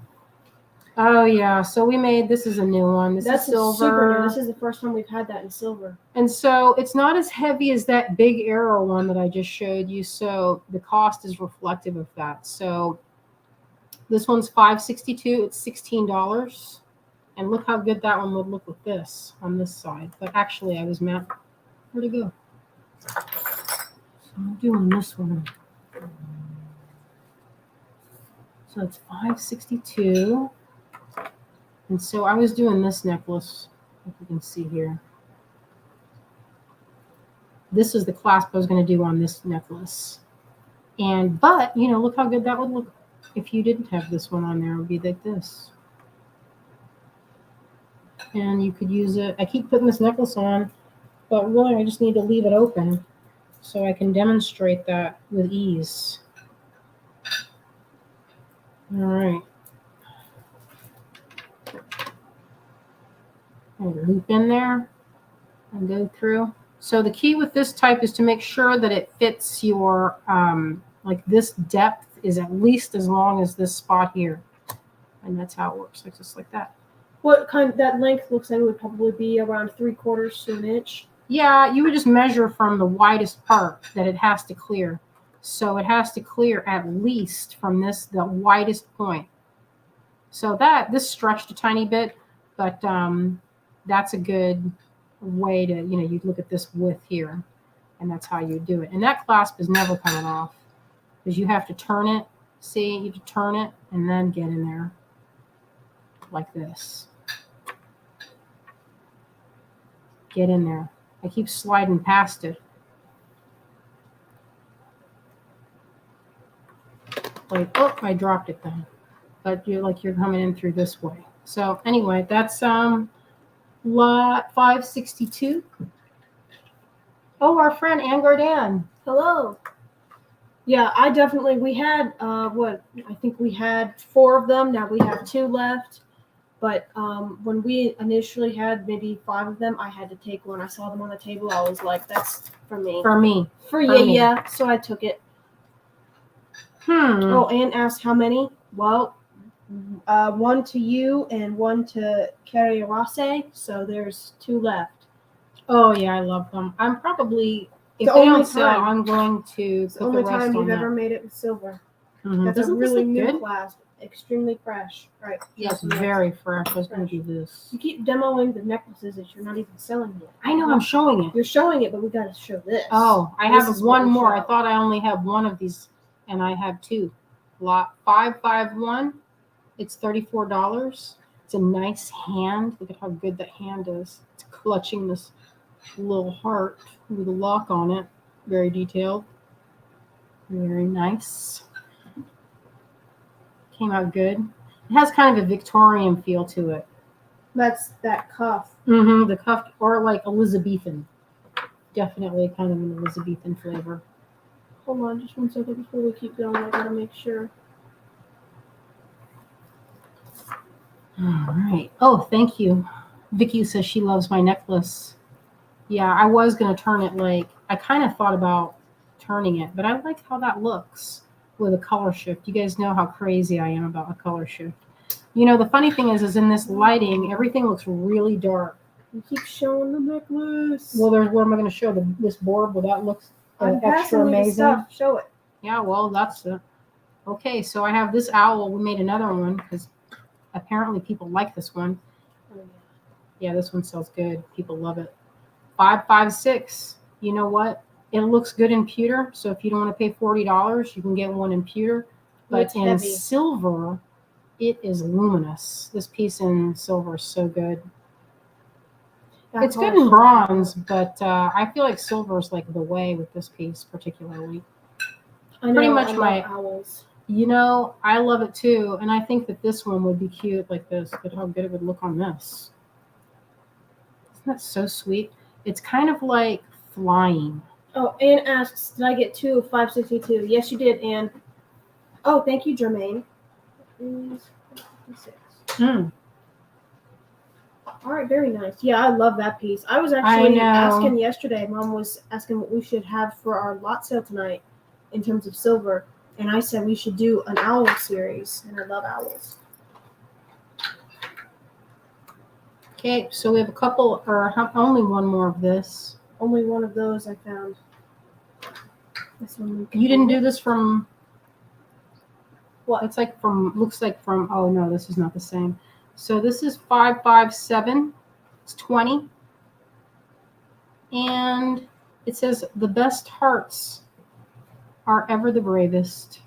Oh, yeah. So we made, this is a new one. This That's is silver. super new. This is the first time we've had that in silver. And so it's not as heavy as that big arrow one that I just showed you. So the cost is reflective of that. So this one's $5.62. It's $16. And look how good that one would look with this on this side. But actually, I was meant. Where'd it go? So I'm doing this one. So it's $5.62. And so I was doing this necklace, if you can see here. This is the clasp I was going to do on this necklace. But, you know, look how good that would look if you didn't have this one on there. It would be like this. And you could use it. I keep putting this necklace on, but really I just need to leave it open so I can demonstrate that with ease. All right. And loop in there and go through. So the key with this type is to make sure that it fits your, like this depth is at least as long as this spot here. And that's how it works, like just like that. What kind, that length looks like it would probably be around 3/4 to an inch. Yeah, you would just measure from the widest part that it has to clear. So it has to clear at least from this, the widest point. So that, this stretched a tiny bit, but that's a good way to, you know, you'd look at this width here, and that's how you do it. And that clasp is never coming off because you have to turn it. See, you have to turn it and then get in there like this. Get in there. I keep sliding past it. Like, oh, I dropped it then. But you're coming in through this way. So anyway, that's lot 562. Oh, our friend Ann Gardan. Hello. Yeah, we had, I think we had 4 of them. Now we have 2 left. But when we initially had maybe 5 of them, I had to take one. I saw them on the table. I was like, that's for me. For me. For you, yeah. So I took it. Oh, Anne asked how many. Well, 1 to you and 1 to Carrie Arase. So there's 2 left. Oh, yeah, I love them. I'm probably, if The they only don't sell, time- I'm going to It's put the only the rest time on we've that. ever made it with silver. Mhm. That's Doesn't a this really look new good? clasp. Extremely fresh. Right. Yes, very fresh. I was going to do this. You keep demoing the necklaces that you're not even selling yet. I know, I'm showing it. You're showing it, but we got to show this. Oh, I This have is what one we more. I show. thought I only have one of these, and I have 2. Lot 551. It's $34. It's a nice hand. Look at how good that hand is. It's clutching this little heart with a lock on it. Very detailed. Very nice. Came out good. It has kind of a Victorian feel to it. That's that cuff. Mm-hmm. The cuff, or like Elizabethan. Definitely kind of an Elizabethan flavor. Hold on just 1 second before we keep going. I gotta make sure. All right. Oh, thank you. Vicky says she loves my necklace. Yeah, I was going to turn it like, I kind of thought about turning it, but I like how that looks with a color shift. You guys know how crazy I am about a color shift. You know, the funny thing is in this lighting, everything looks really dark. You keep showing the necklace. Well, what am I going to show? This board where that looks I'm extra passing you the amazing. stuff. Show it. Yeah, well, that's it. Okay, so I have this owl. We made another one because apparently people like this one. Yeah, this one sells good. People love it. 556. You know what? It looks good in pewter. So if you don't want to pay $40, you can get one in pewter. But It's in heavy. silver, it is luminous. This piece in silver is so good. It's good in bronze, but I feel like silver is like the way with this piece particularly. I know, pretty much I love my- owls. I love it too, and I think that this one would be cute like this. But how good it would look on this. Isn't that so sweet? It's kind of like flying. Oh, Anne asks, did I get 2 of 562? Yes, you did, Anne. Oh, thank you, Jermaine. 56. Mm. All right, very nice. Yeah, I love that piece. I was actually know. asking yesterday. Mom was asking what we should have for our lot sale tonight in terms of silver, and I said we should do an owl series, and I love owls. Okay, so we have a couple, or only one more of this. Only one of those I found. This one. You didn't do this from. What? It's like looks like from. Oh no, this is not the same. So this is 557. It's 20, and it says the best hearts are ever the bravest.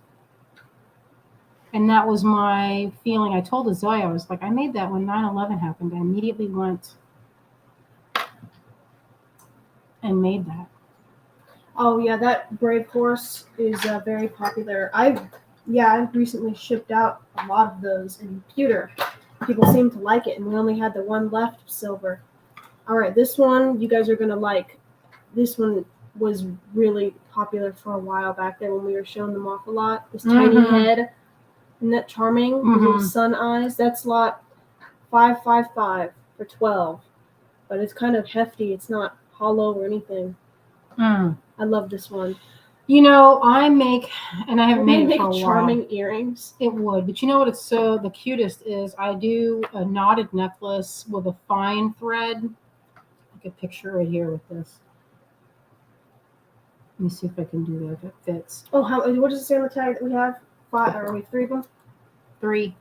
And that was my feeling. I told Zoe, I was like, I made that when 9/11 happened. I immediately went and made that. Oh yeah, that brave horse is very popular. I've recently shipped out a lot of those in pewter. People seem to like it, and we only had the one left of silver. All right, this one you guys are gonna like. This one was really popular for a while back there when we were showing them off a lot. This tiny head, isn't that charming? With little sun eyes. That's lot 555 for 12, but it's kind of hefty. It's not hollow or anything. I love this one. I make, and I haven't made it for a while. Charming earrings. It would, but you know what? It's so the cutest is I do a knotted necklace with a fine thread. Like a picture right here with this. Let me see if I can do that. If it fits. Oh, what does it say on the tag that we have? 5, or are we 3 of them? 3.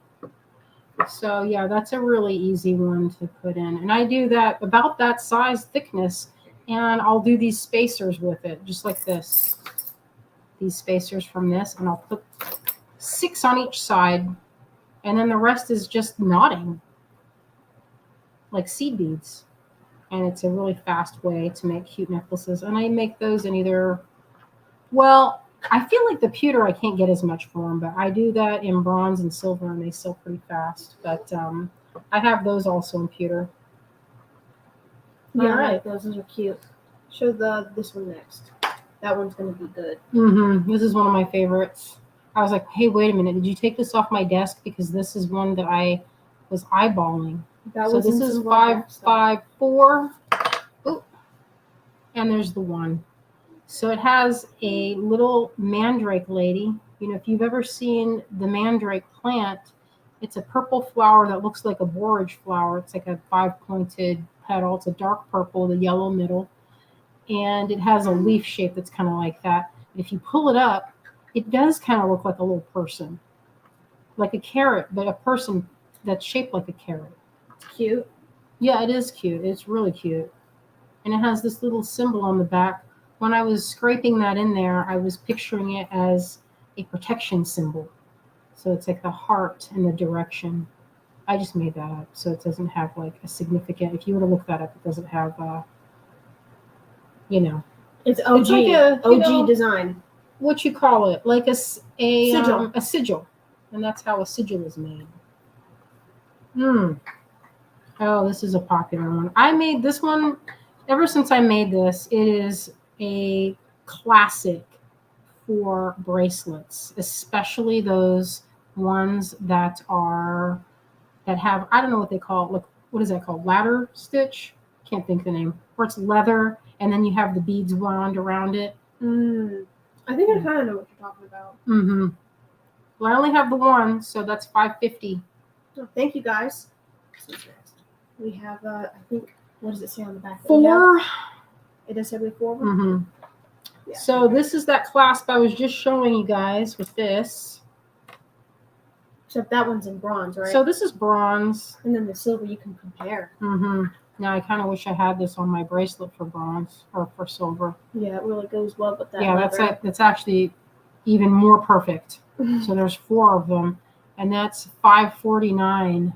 So yeah, that's a really easy one to put in, and I do that about that size thickness, and I'll do these spacers with it, just like this. These spacers from this, and I'll put 6 on each side, and then the rest is just knotting like seed beads. And it's a really fast way to make cute necklaces. And I make those in either, well, I feel like the pewter I can't get as much for them, but I do that in bronze and silver, and they sell pretty fast. But I have those also in pewter. Yeah, all right, those are cute. Show this one next. That one's going to be good. This is one of my favorites. I was like, hey, wait a minute. Did you take this off my desk? Because this is one that I was eyeballing. So this is 554. Ooh. And there's the 1. So it has a little mandrake lady. If you've ever seen the mandrake plant, it's a purple flower that looks like a borage flower. It's like a 5-pointed petal. It's a dark purple, the yellow middle. And it has a leaf shape that's kind of like that. If you pull it up, it does kind of look like a little person. Like a carrot, but a person that's shaped like a carrot. It's cute. Yeah, it is cute. It's really cute. And it has this little symbol on the back. When I was scraping that in there, I was picturing it as a protection symbol. So it's like the heart and the direction. I just made that up. So it doesn't have like a significant, if you were to look that up, it doesn't have, It's OG. It's like OG design. What you call it? Like a sigil. A sigil. And that's how a sigil is made. Oh, this is a popular one. I made this one, ever since I made this, it is a classic for bracelets, especially those ones that have, I don't know what they call it. Look, what is that called? Ladder stitch? Can't think of the name. Where it's leather, and then you have the beads wound around it. I think I kind of know what you're talking about. Well, I only have the 1, so that's 550. Oh, thank you, guys. We have, I think, what does it say on the back? 4. It does say we have 4 of them? Yeah. So this is that clasp I was just showing you guys with this. Except that one's in bronze, right? So this is bronze. And then the silver you can compare. Now I kind of wish I had this on my bracelet for bronze or for silver. Yeah, it really goes well with that. Yeah, that's actually even more perfect. So there's 4 of them, and that's 549.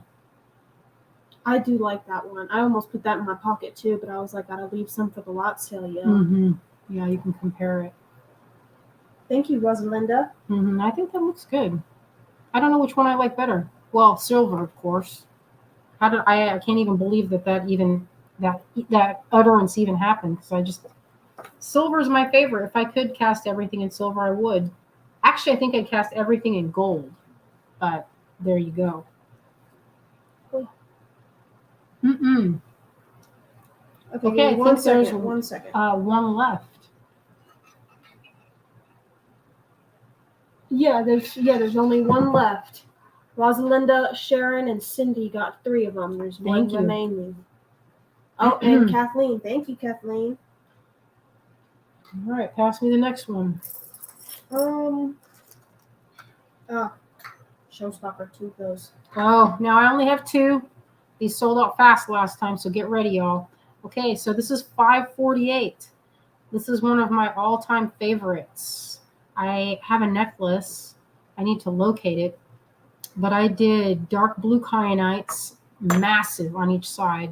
I do like that one. I almost put that in my pocket too, but I was like, gotta leave some for the lot sale, yeah. Yeah, you can compare it. Thank you, Rosalinda. I think that looks good. I don't know which one I like better. Well, silver, of course. How did I can't even believe that utterance even happened, because silver is my favorite. If I could cast everything in silver, I would. Actually, I think I'd cast everything in gold. But there you go. Mm-mm. Okay, I think there's 1 second. one left. There's only one left. Rosalinda, Sharon, and Cindy got 3 of them. There's one Thank you. remaining. Oh, and Kathleen. Thank you, Kathleen. All right, pass me the next one. Showstopper, 2 of those. Oh, now I only have 2. These sold out fast last time, so get ready, y'all. Okay, so this is $5.48. This is one of my all-time favorites. I have a necklace. I need to locate it. But I did dark blue kyanites, massive on each side.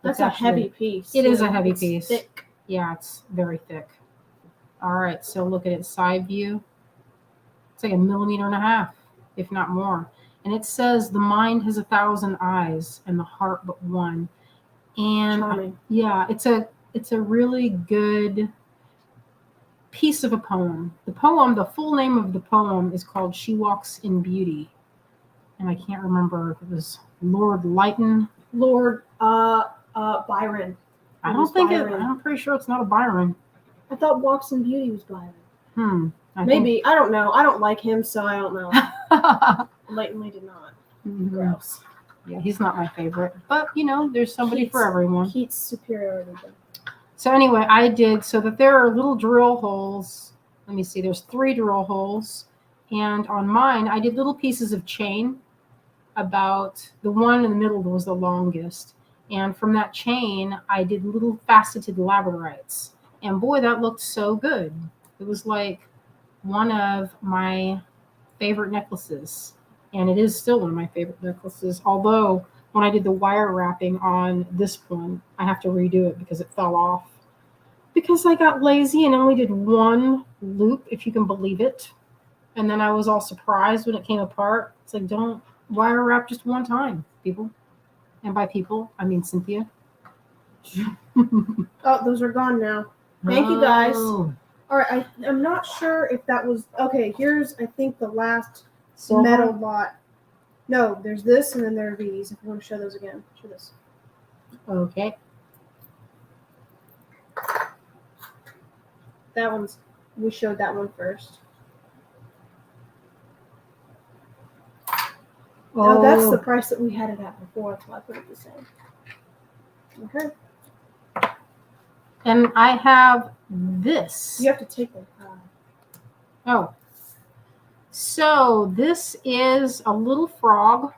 That's a heavy piece. It is a too. heavy It's piece. Thick. Yeah, it's very thick. All right, so look at it, side view. It's like 1.5 millimeters, if not more. And it says the mind has 1,000 eyes and the heart but one. And Charming. yeah, it's a really good piece of a poem. The full name of the poem is called She Walks in Beauty. And I can't remember if it was Lord Lytton. Lord Byron. I'm pretty sure it's not a Byron. I thought Walks in Beauty was Byron. Maybe. I don't know. I don't like him, so I don't know. Blatantly did not. Gross. Yeah, he's not my favorite. But, there's somebody for everyone. Keats' superiority. So anyway, I did so that there are little drill holes. Let me see. There's 3 drill holes. And on mine, I did little pieces of chain. About the one in the middle was the longest. And from that chain, I did little faceted labradorites. And boy, that looked so good. It was like one of my favorite necklaces. And it is still one of my favorite necklaces. Although when I did the wire wrapping on this one, I have to redo it because it fell off. Because I got lazy and only did 1 loop, if you can believe it. And then I was all surprised when it came apart. It's like, don't wire wrap just 1 time, people. And by people, I mean Cynthia. Oh, those are gone now. Thank you, guys. Oh. All right, I'm not sure if that was... Okay, here's, I think, the last Silver? metal lot. No, there's this, and then there are these. If you want to show those again, show this. Okay. That one's... We showed that one first. Oh, that's the price that we had it at before. That's why I put it the same. Okay. And I have this. You have to take them. Oh. So this is a little frog,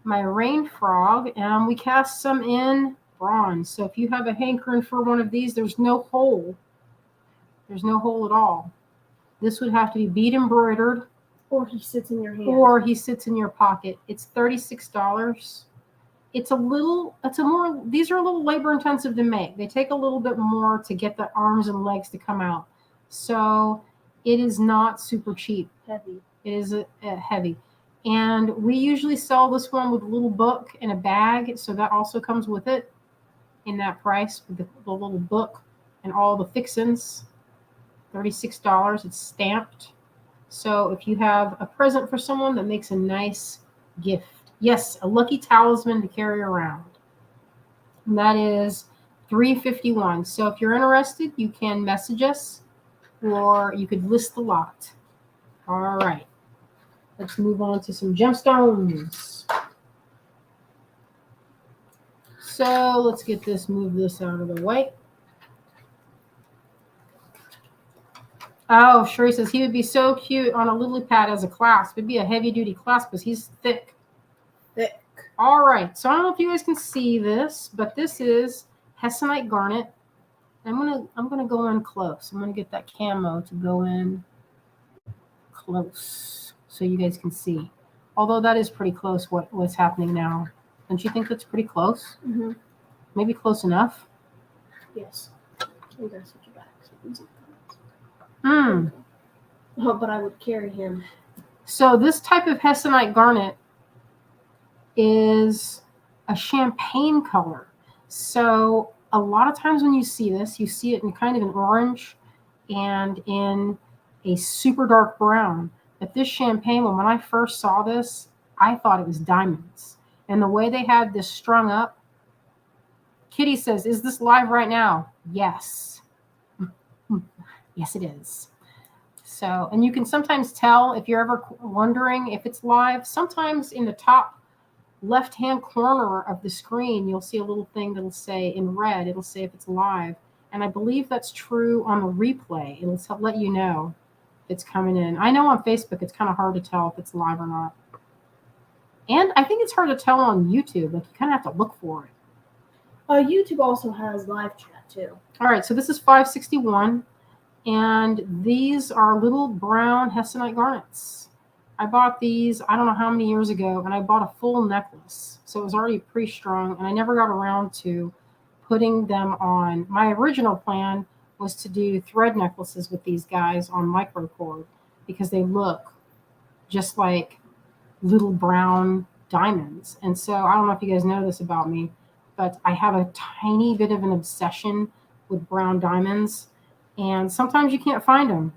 my rain frog, and we cast some in bronze. So if you have a hankering for one of these, there's no hole. There's no hole at all. This would have to be bead embroidered. Or he sits in your hand. Or he sits in your pocket. It's $36. These are a little labor intensive to make. They take a little bit more to get the arms and legs to come out. So it is not super cheap. Heavy. It is heavy. And we usually sell this one with a little book and a bag. So that also comes with it in that price with the little book and all the fixins. $36. It's stamped. So if you have a present for someone, that makes a nice gift. Yes, a lucky talisman to carry around. And that is $3.51. So if you're interested, you can message us or you could list the lot. All right. Let's move on to some gemstones. So let's move this out of the way. Oh, Sherry says he would be so cute on a lily pad as a clasp. It'd be a heavy duty clasp because he's thick. Thick. All right. So I don't know if you guys can see this, but this is Hessonite garnet. I'm gonna go in close. I'm gonna get that camo to go in close so you guys can see. Although that is pretty close what's happening now. Don't you think that's pretty close? Mm-hmm. Maybe close enough? Yes. You gotta switch it back. Oh, but I would carry him. So this type of hessonite garnet is a champagne color. So a lot of times when you see this, you see it in kind of an orange and in a super dark brown. But this champagne one, when I first saw this, I thought it was diamonds. And the way they had this strung up, Kitty says, "Is this live right now?" Yes. Yes, it is. So, and you can sometimes tell if you're ever wondering if it's live. Sometimes in the top left-hand corner of the screen, you'll see a little thing that'll say in red, it'll say if it's live. And I believe that's true on the replay. It'll let you know if it's coming in. I know on Facebook it's kind of hard to tell if it's live or not. And I think it's hard to tell on YouTube. Like, you kind of have to look for it. YouTube also has live chat too. All right, so this is 561. And these are little brown hessonite garnets. I bought these, I don't know how many years ago, and I bought a full necklace. So it was already pre-strung, and I never got around to putting them on. My original plan was to do thread necklaces with these guys on microcord because they look just like little brown diamonds. And so I don't know if you guys know this about me, but I have a tiny bit of an obsession with brown diamonds. And sometimes you can't find them.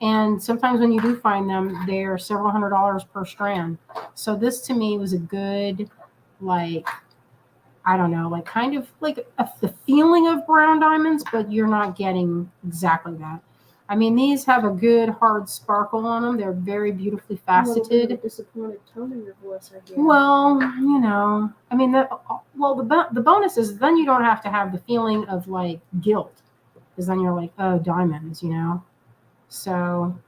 And sometimes when you do find them, they're several $100s per strand. So this to me was a good, like, I don't know, like kind of like the feeling of brown diamonds, but you're not getting exactly that. I mean, these have a good hard sparkle on them. They're very beautifully faceted. A little bit of a disappointed tone in your voice, I hear. Well, I mean, the bonus is then you don't have to have the feeling of like guilt. Because then you're like, oh, diamonds, So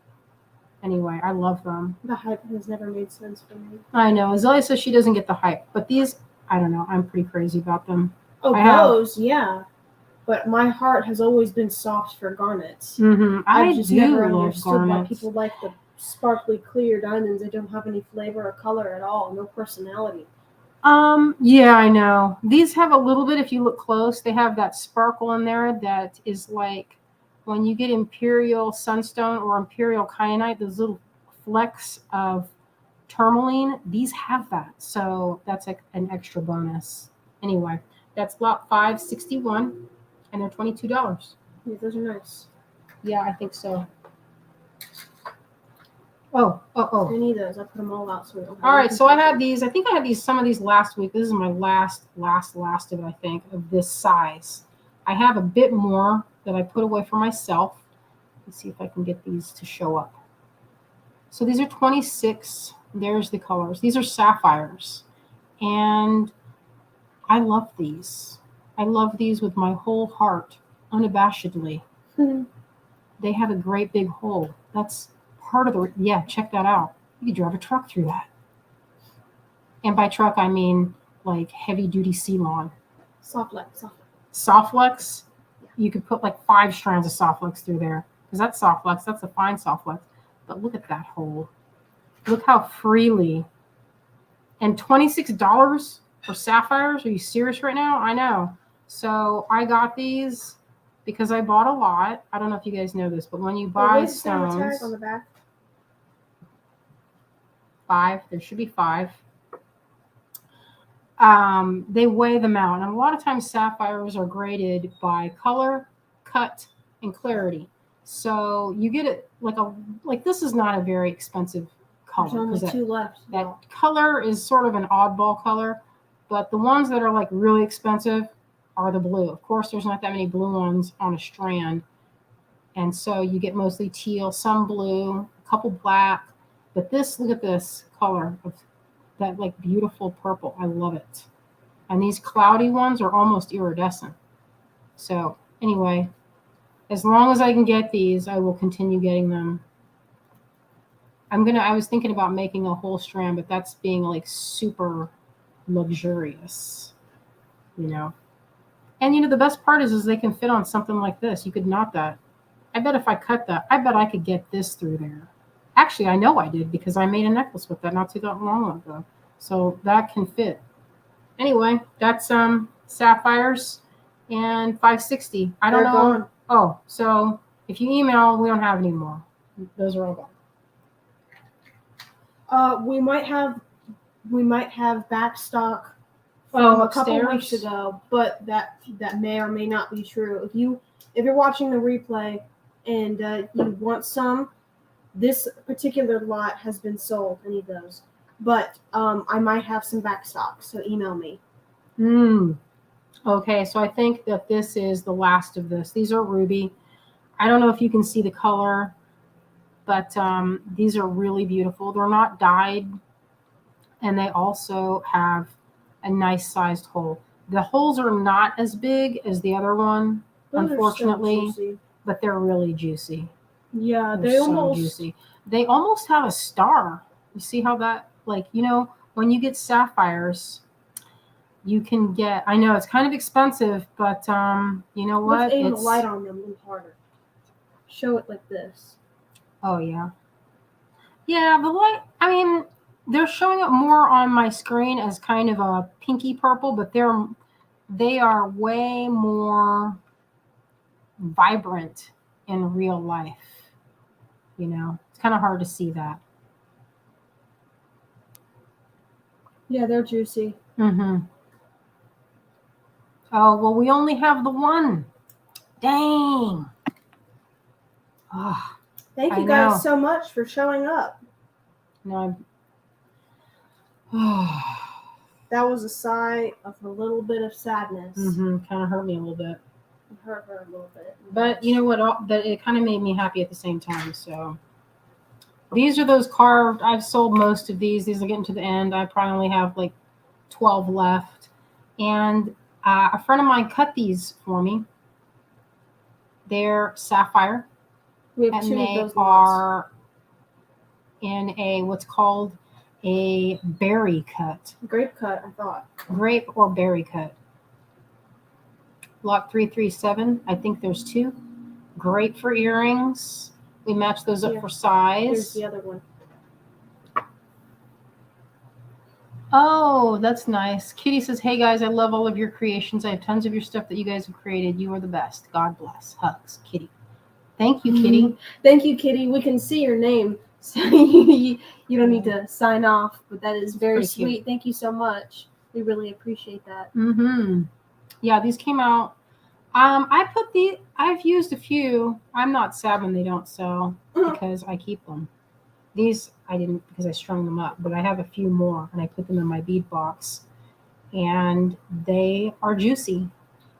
anyway, I love them. The hype has never made sense for me. I know. Azalea says she doesn't get the hype. But these, I don't know. I'm pretty crazy about them. Oh, those, yeah. But my heart has always been soft for garnets. Mm-hmm. I've just never understood garnets. why people like the sparkly, clear diamonds. They don't have any flavor or color at all. No personality. Yeah, I know. These have a little bit, if you look close, they have that sparkle in there that is like when you get imperial sunstone or imperial kyanite, those little flecks of tourmaline, these have that. So that's like an extra bonus. Anyway, that's lot 561, and they're $22. Yeah, those are nice. Yeah, I think so. Oh. I need those. I put them all out. All right, so I had these. I think I had some of these last week. This is my last of it, I think, of this size. I have a bit more that I put away for myself. Let's see if I can get these to show up. So these are 26. There's the colors. These are sapphires. And I love these. I love these with my whole heart, unabashedly. They have a great big hole. That's part of check that out. You could drive a truck through that. And by truck, I mean like heavy duty Ceylon. Softlex. You could put like 5 strands of Softlex through there. Because that's Softlex. That's a fine Softlex. But look at that hole. Look how freely. And $26 for sapphires? Are you serious right now? I know. So I got these because I bought a lot. I don't know if you guys know this, but when you buy stones. On the back? 5. There should be 5. They weigh them out. And a lot of times sapphires are graded by color, cut, and clarity. So you get it like this is not a very expensive color. There's only 2 left. That color is sort of an oddball color, but the ones that are like really expensive are the blue. Of course, there's not that many blue ones on a strand. And so you get mostly teal, some blue, a couple black. But this, look at this color of that like beautiful purple. I love it. And these cloudy ones are almost iridescent. So anyway, as long as I can get these, I will continue getting them. I was thinking about making a whole strand, but that's being like super luxurious, And the best part is they can fit on something like this. You could knot that. I bet if I cut that, I bet I could get this through there. Actually, I know I did because I made a necklace with that not too long ago. So that can fit. Anyway, that's sapphires and 560. I don't know. Gone. Oh, so if you email, we don't have any more. Those are all gone. We might have back stock Oh, from a couple upstairs? weeks ago, but that may or may not be true. If you're watching the replay and you want some, this particular lot has been sold. Any of those, but I might have some back stock. So email me. Okay, so I think that this is the last of this. These are ruby. I don't know if you can see the color, but these are really beautiful. They're not dyed, and they also have a nice sized hole. The holes are not as big as the other one, Those are so unfortunately, juicy. but they're really juicy. Yeah, They're they so almost. juicy. They almost have a star. You see how that, like, you know, when you get sapphires, you can get, I know it's kind of expensive, but you know what? Let's aim the light on them a little harder. Show it like this. Oh, yeah. Yeah, the light, I mean, they're showing up more on my screen as kind of a pinky purple, but they are way more vibrant in real life. You know, it's kind of hard to see that. Yeah, they're juicy. Mm-hmm. Oh, well, we only have the one. Dang. Oh, Thank I you guys know. so much for showing up. no, That was a sigh of a little bit of sadness. Kind of hurt me a little bit. It hurt her a little bit. But you know what? That it kind of made me happy at the same time. So these are those carved. I've sold most of these. These are getting to the end. I probably only have like 12 left. And a friend of mine cut these for me. They're sapphire. We have And two they of those lots. are in a what's called a berry cut. Grape cut, I thought. Grape or berry cut. Lot 337. I think there's two. Great for earrings. We match those up for size. Here's the other one. Oh, that's nice. Kitty says, hey guys, I love all of your creations. I have tons of your stuff that you guys have created. You are the best. God bless. Hugs, Kitty. Thank you, Kitty. Thank you, Kitty. We can see your name, so you don't need to sign off, but that is very sweet. Cute. Thank you so much. We really appreciate that. Yeah, these came out. I've used a few. I'm not sad when they don't sell because I keep them. These I didn't because I strung them up, but I have a few more and I put them in my bead box and they are juicy.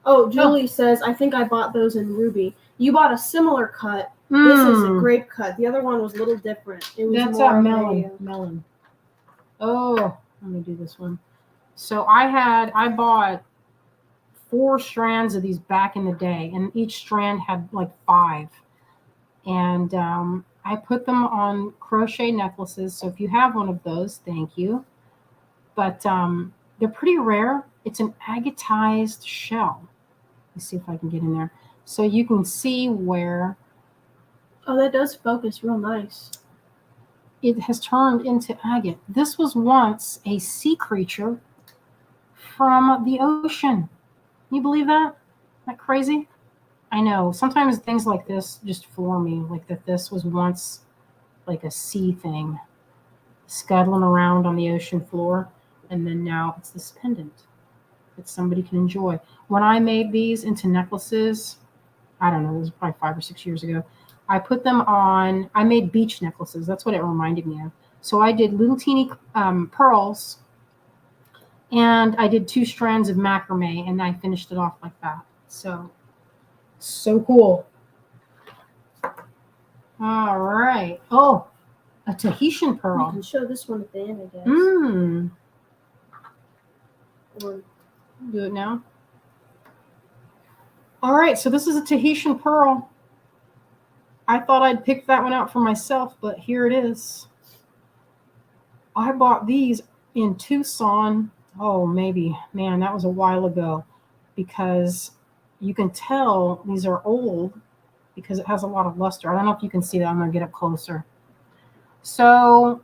Oh, Julie says, I think I bought those in ruby. You bought a similar cut. This is a grape cut. The other one was a little different. It was That's more a melon. Oh, let me do this one. So I bought 4 strands of these back in the day, and each strand had like 5. And I put them on crochet necklaces. So if you have one of those, thank you. But they're pretty rare. It's an agatized shell. Let's see if I can get in there. So you can see where Oh, that does focus real nice. it has turned into agate. This was once a sea creature from the ocean. Can you believe that? Isn't that crazy? I know. Sometimes things like this just floor me, like that this was once like a sea thing scuttling around on the ocean floor, and then now it's this pendant that somebody can enjoy. When I made these into necklaces, I don't know, it was probably 5 or 6 years ago, I put them on, I made beach necklaces. That's what it reminded me of. So I did little teeny pearls, and I did 2 strands of macrame, and I finished it off like that. So cool. All right. Oh, a Tahitian You pearl. can show this one at the end, I guess. Or Do it now. All right, so this is a Tahitian pearl. I thought I'd pick that one out for myself, but here it is. I bought these in Tucson. Oh, maybe. Man, that was a while ago, because you can tell these are old because it has a lot of luster. I don't know if you can see that. I'm going to get up closer. So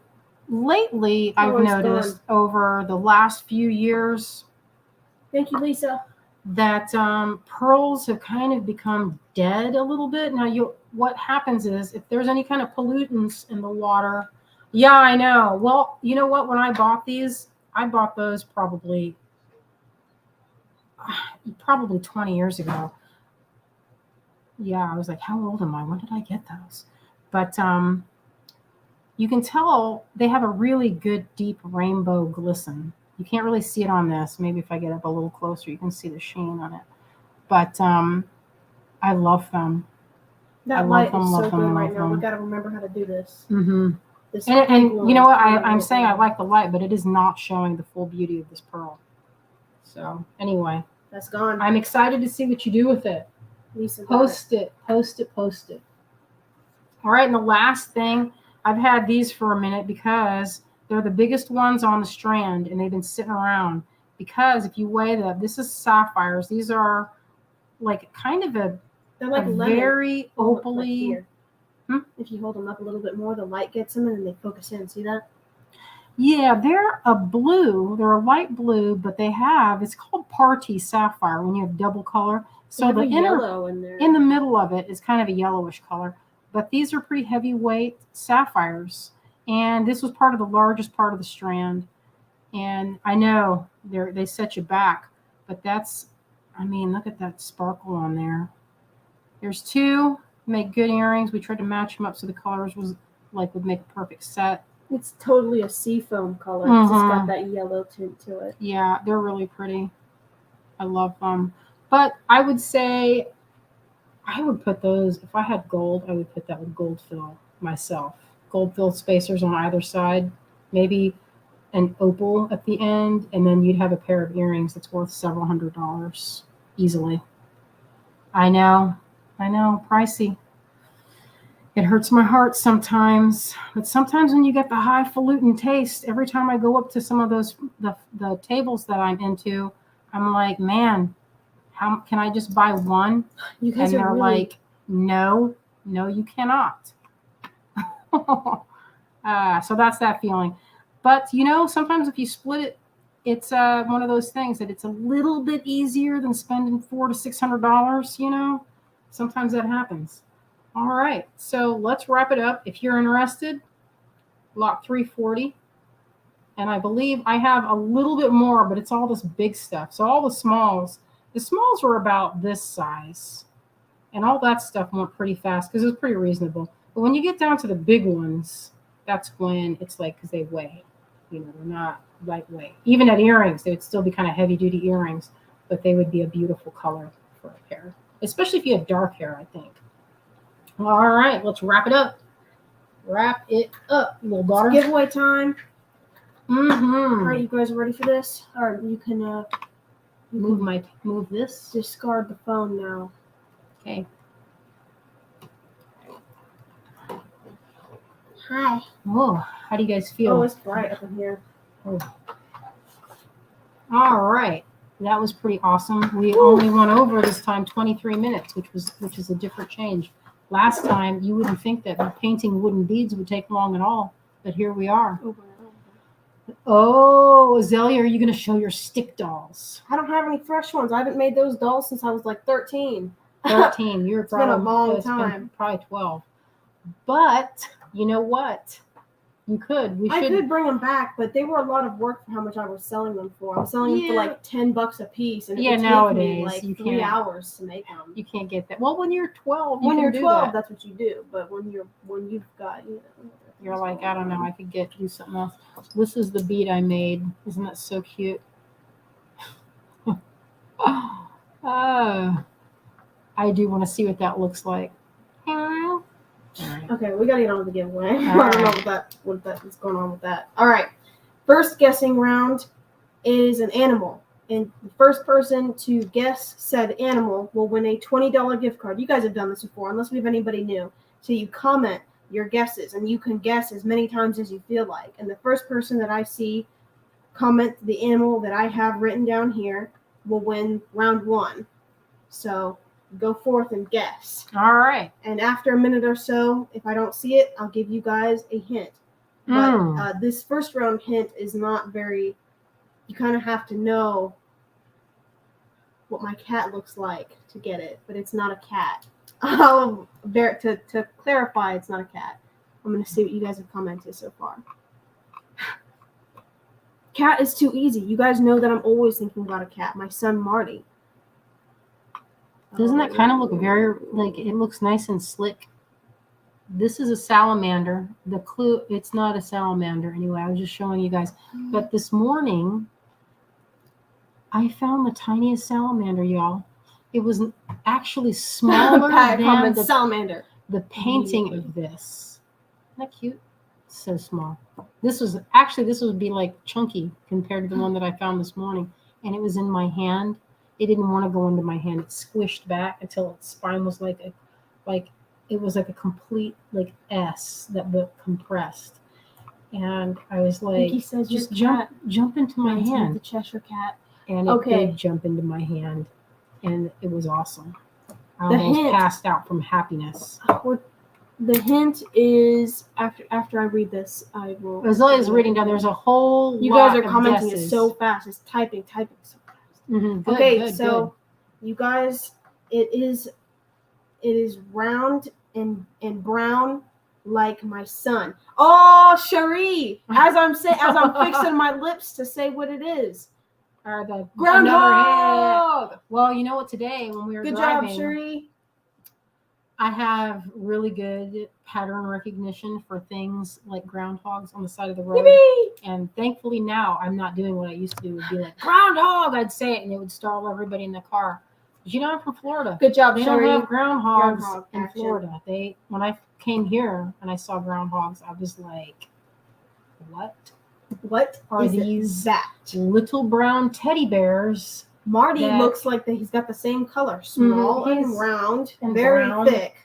lately, I've noticed over the last few years, thank you, Lisa. that pearls have kind of become dead a little bit. Now, what happens is if there's any kind of pollutants in the water, yeah, I know. Well, you know what? When I bought these, I bought those probably 20 years ago. Yeah, I was like, how old am I? When did I get those? But you can tell they have a really good deep rainbow glisten. You can't really see it on this. Maybe if I get up a little closer, you can see the sheen on it. But I love them. I That love light them, is love so them, good right love now. We them. got to remember how to do this. Mm-hmm. This And pink you one know what? is really, I'm saying I really like the light, but it is not showing the full beauty of this pearl. So anyway, that's gone. I'm excited to see what you do with it. Lisa got Post it. All right, and the last thing, I've had these for a minute because they're the biggest ones on the strand, and they've been sitting around. Because if you weigh them, this is sapphires. These are like kind of They're like a lemon. very Hold it right opally. here. Hmm? If you hold them up a little bit more, the light gets them and then they focus in. See that? Yeah, they're a blue. They're a light blue, but it's called party sapphire when you have double color. So They have the a inner, yellow in there. in the middle of it is kind of a yellowish color. But these are pretty heavyweight sapphires. And this was part of the largest part of the strand. And I know they set you back, but look at that sparkle on there. There's two, make good earrings. We tried to match them up so the colors would make a perfect set. It's totally a seafoam color. 'Cause It's Mhm. got that yellow tint to it. Yeah, they're really pretty. I love them. But I would say I would put those, if I had gold, I would put that with gold fill myself. Gold fill spacers on either side, maybe an opal at the end, and then you'd have a pair of earrings that's worth several $100s easily. I know, pricey. It hurts my heart sometimes, but sometimes when you get the highfalutin taste, every time I go up to some of those the tables that I'm into, I'm like, man, how can I just buy one? You guys And are they're really like, no, you cannot. So that's that feeling. But sometimes if you split it, it's one of those things that it's a little bit easier than spending $400 to $600. Sometimes that happens. All right, so let's wrap it up. If you're interested, lot 340. And I believe I have a little bit more, but it's all this big stuff. So all the smalls were about this size. And all that stuff went pretty fast because it was pretty reasonable. But when you get down to the big ones, that's when it's like, because they weigh. They're not lightweight. Even at earrings, they would still be kind of heavy duty earrings, but they would be a beautiful color for a pair, especially if you have dark hair, I think. All right, let's wrap it up. Wrap it up, little daughter. giveaway time. Mm-hmm. All right, you guys ready for this? All right, you can move this. Discard the phone now. Okay. Hi. Oh, how do you guys feel? Oh, it's bright up in here. Oh. All right, that was pretty awesome. We only went over this time 23 minutes, which is a different change. Last time, you wouldn't think that painting wooden beads would take long at all, but here we are. Oh, Azalea, are you going to show your stick dolls? I don't have any fresh ones. I haven't made those dolls since I was like 13. 13. You're It's been a long time. Been probably 12. But you know what? You could. I could bring them back, but they were a lot of work for how much I was selling them for. I'm selling them for like $10 a piece, and it would take me like 3 hours to make them. You can't get that. Well, when you're 12, when you're 12, that's what you do. But when you've got, you're like, I don't know, I could do something else. This is the bead I made. Isn't that so cute? I do want to see what that looks like. Right. Okay, we gotta get on with the giveaway. I don't know what's going on with that. All right, first guessing round is an animal, and the first person to guess said animal will win a $20 gift card. You guys have done this before, unless we have anybody new. So you comment your guesses, and you can guess as many times as you feel like. And the first person that I see comment the animal that I have written down here will win round one. So go forth and guess. All right. And after a minute or so, if I don't see it, I'll give you guys a hint. But this first round hint is not very, you kind of have to know what my cat looks like to get it, but it's not a cat. To clarify, it's not a cat. I'm gonna see what you guys have commented so far. Cat is too easy. You guys know that I'm always thinking about a cat. My son Marty. Doesn't that kind of look very, like, it looks nice and slick? This is a salamander. The clue, it's not a salamander anyway. I was just showing you guys. But this morning, I found the tiniest salamander, y'all. It was actually smaller than salamander. The painting of this. Isn't that cute? So small. This would be like chunky compared to the one that I found this morning. And it was in my hand. It didn't want to go into my hand. It squished back until its spine was it was like a complete like S that was compressed. And I was like, Nikki says just your jump into my hand. The Cheshire cat. And it did jump into my hand. And it was awesome. I The almost hint. passed out from happiness. The hint is after I read this, I will. As long as reading down, there's a whole. You lot guys are of commenting guesses. it so fast. It's typing so fast. Mm-hmm. Good, okay, good, so good. you guys, it is round and brown like my son. Oh, Cherie! As I'm fixing my lips to say what it is. Or the Groundhog. Well, you know what? Today when we were Good driving, job, Cherie. I have really good pattern recognition for things like groundhogs on the side of the road. Yippee! And thankfully now I'm not doing what I used to do. It would be like, groundhog! I'd say it and it would startle everybody in the car. But you know, I'm from Florida. Good job, They Cherie. don't have groundhogs Groundhog in action. Florida. When I came here and I saw groundhogs, I was like, what? What are is these that? Little brown teddy bears? Marty looks like he's got the same color, small and round, and very thick.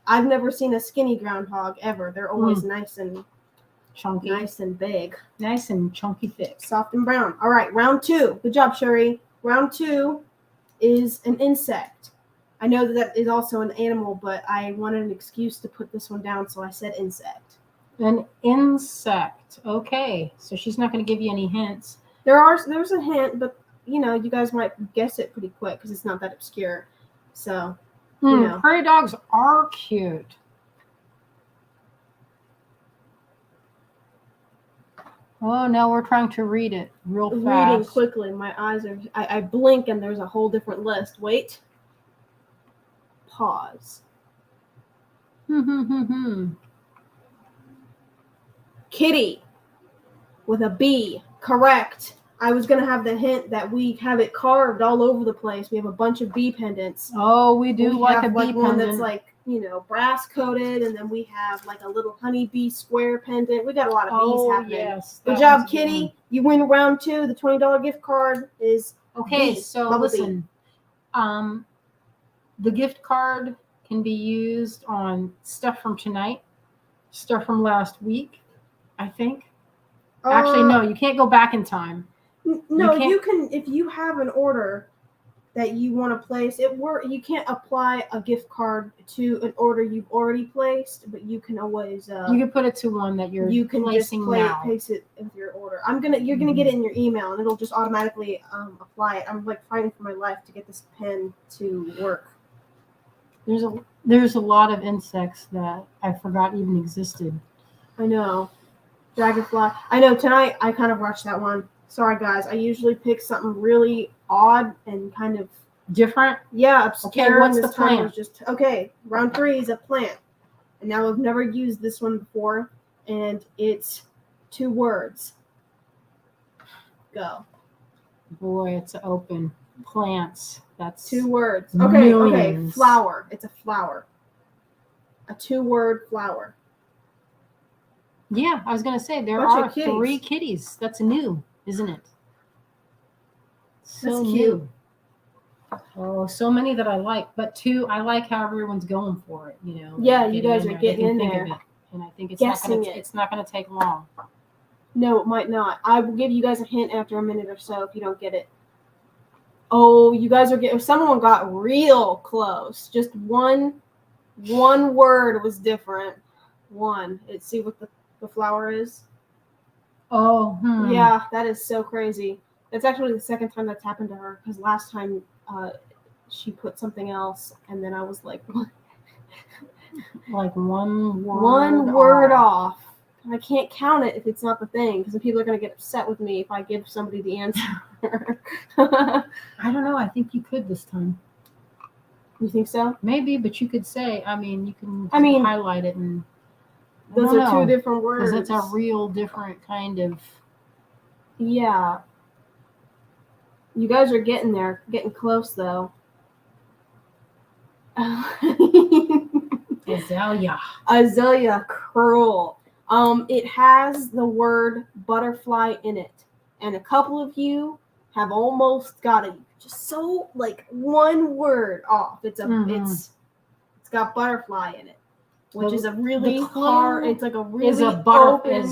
I've never seen a skinny groundhog ever. They're always nice and chunky, nice and big, nice and chunky, thick, soft and brown. All right, round 2. Good job, Cherie. Round 2 is an insect. I know that is also an animal, but I wanted an excuse to put this one down, so I said insect. An insect. Okay, so she's not going to give you any hints. There's a hint, but you know, you guys might guess it pretty quick because it's not that obscure. So, you know. Prairie dogs are cute. Oh, no, we're trying to read it real fast. Reading quickly. My eyes are... I blink and there's a whole different list. Wait. Pause. Kitty. With a B. Correct. I was going to have the hint that we have it carved all over the place. We have a bunch of bee pendants. Oh, we do like a bee one pendant. that's like, you know, brass coated, and then we have like a little honeybee square pendant. We got a lot of bees happening. Yes, good job, Kitty. You win round 2. The $20 gift card is okay. bee. So Bubble listen, the gift card can be used on stuff from tonight, stuff from last week, I think. Actually, no, you can't go back in time. No, you can if you have an order that you want to place. You can't apply a gift card to an order you've already placed, but you can always you can put it to one that you're placing now. Place it with your order. You're gonna get it in your email, and it'll just automatically apply it. I'm like fighting for my life to get this pen to work. There's a lot of insects that I forgot even existed. I know. Dragonfly. I know tonight I kind of rushed that one. Sorry guys. I usually pick something really odd and kind of different. Yeah, obscure. Okay, what's the plant? Round 3 is a plant. And now I've never used this one before, and it's 2 words. Go. Boy, it's open. Plants. That's 2 words. Millions. Okay. Flower. It's a flower. A 2-word flower. Yeah, I was gonna say there are 3 kitties. That's new, isn't it? So new. Oh, so many that I like, but 2, I like how everyone's going for it. You know. Yeah, you guys are getting in there, and I think it's not gonna take long. No, it might not. I will give you guys a hint after a minute or so if you don't get it. Oh, you guys are getting. Someone got real close. Just one word was different. One. See what the flower is? Oh, yeah, that is so crazy. That's actually the second time that's happened to her, because last time she put something else, and then I was like, what? Like one word. One word off. I can't count it if it's not the thing, because people are going to get upset with me if I give somebody the answer. I don't know. I think you could this time. You think so? Maybe, but you could say. I mean, you can. Highlight it and. Those are two different words. Because that's a real different kind of. Yeah. You guys are getting there, getting close though. Azalea. Azalea curl. It has the word butterfly in it, and a couple of you have almost got it. Just so like one word off. It's got butterfly in it, which is a really hard. It's like a really open.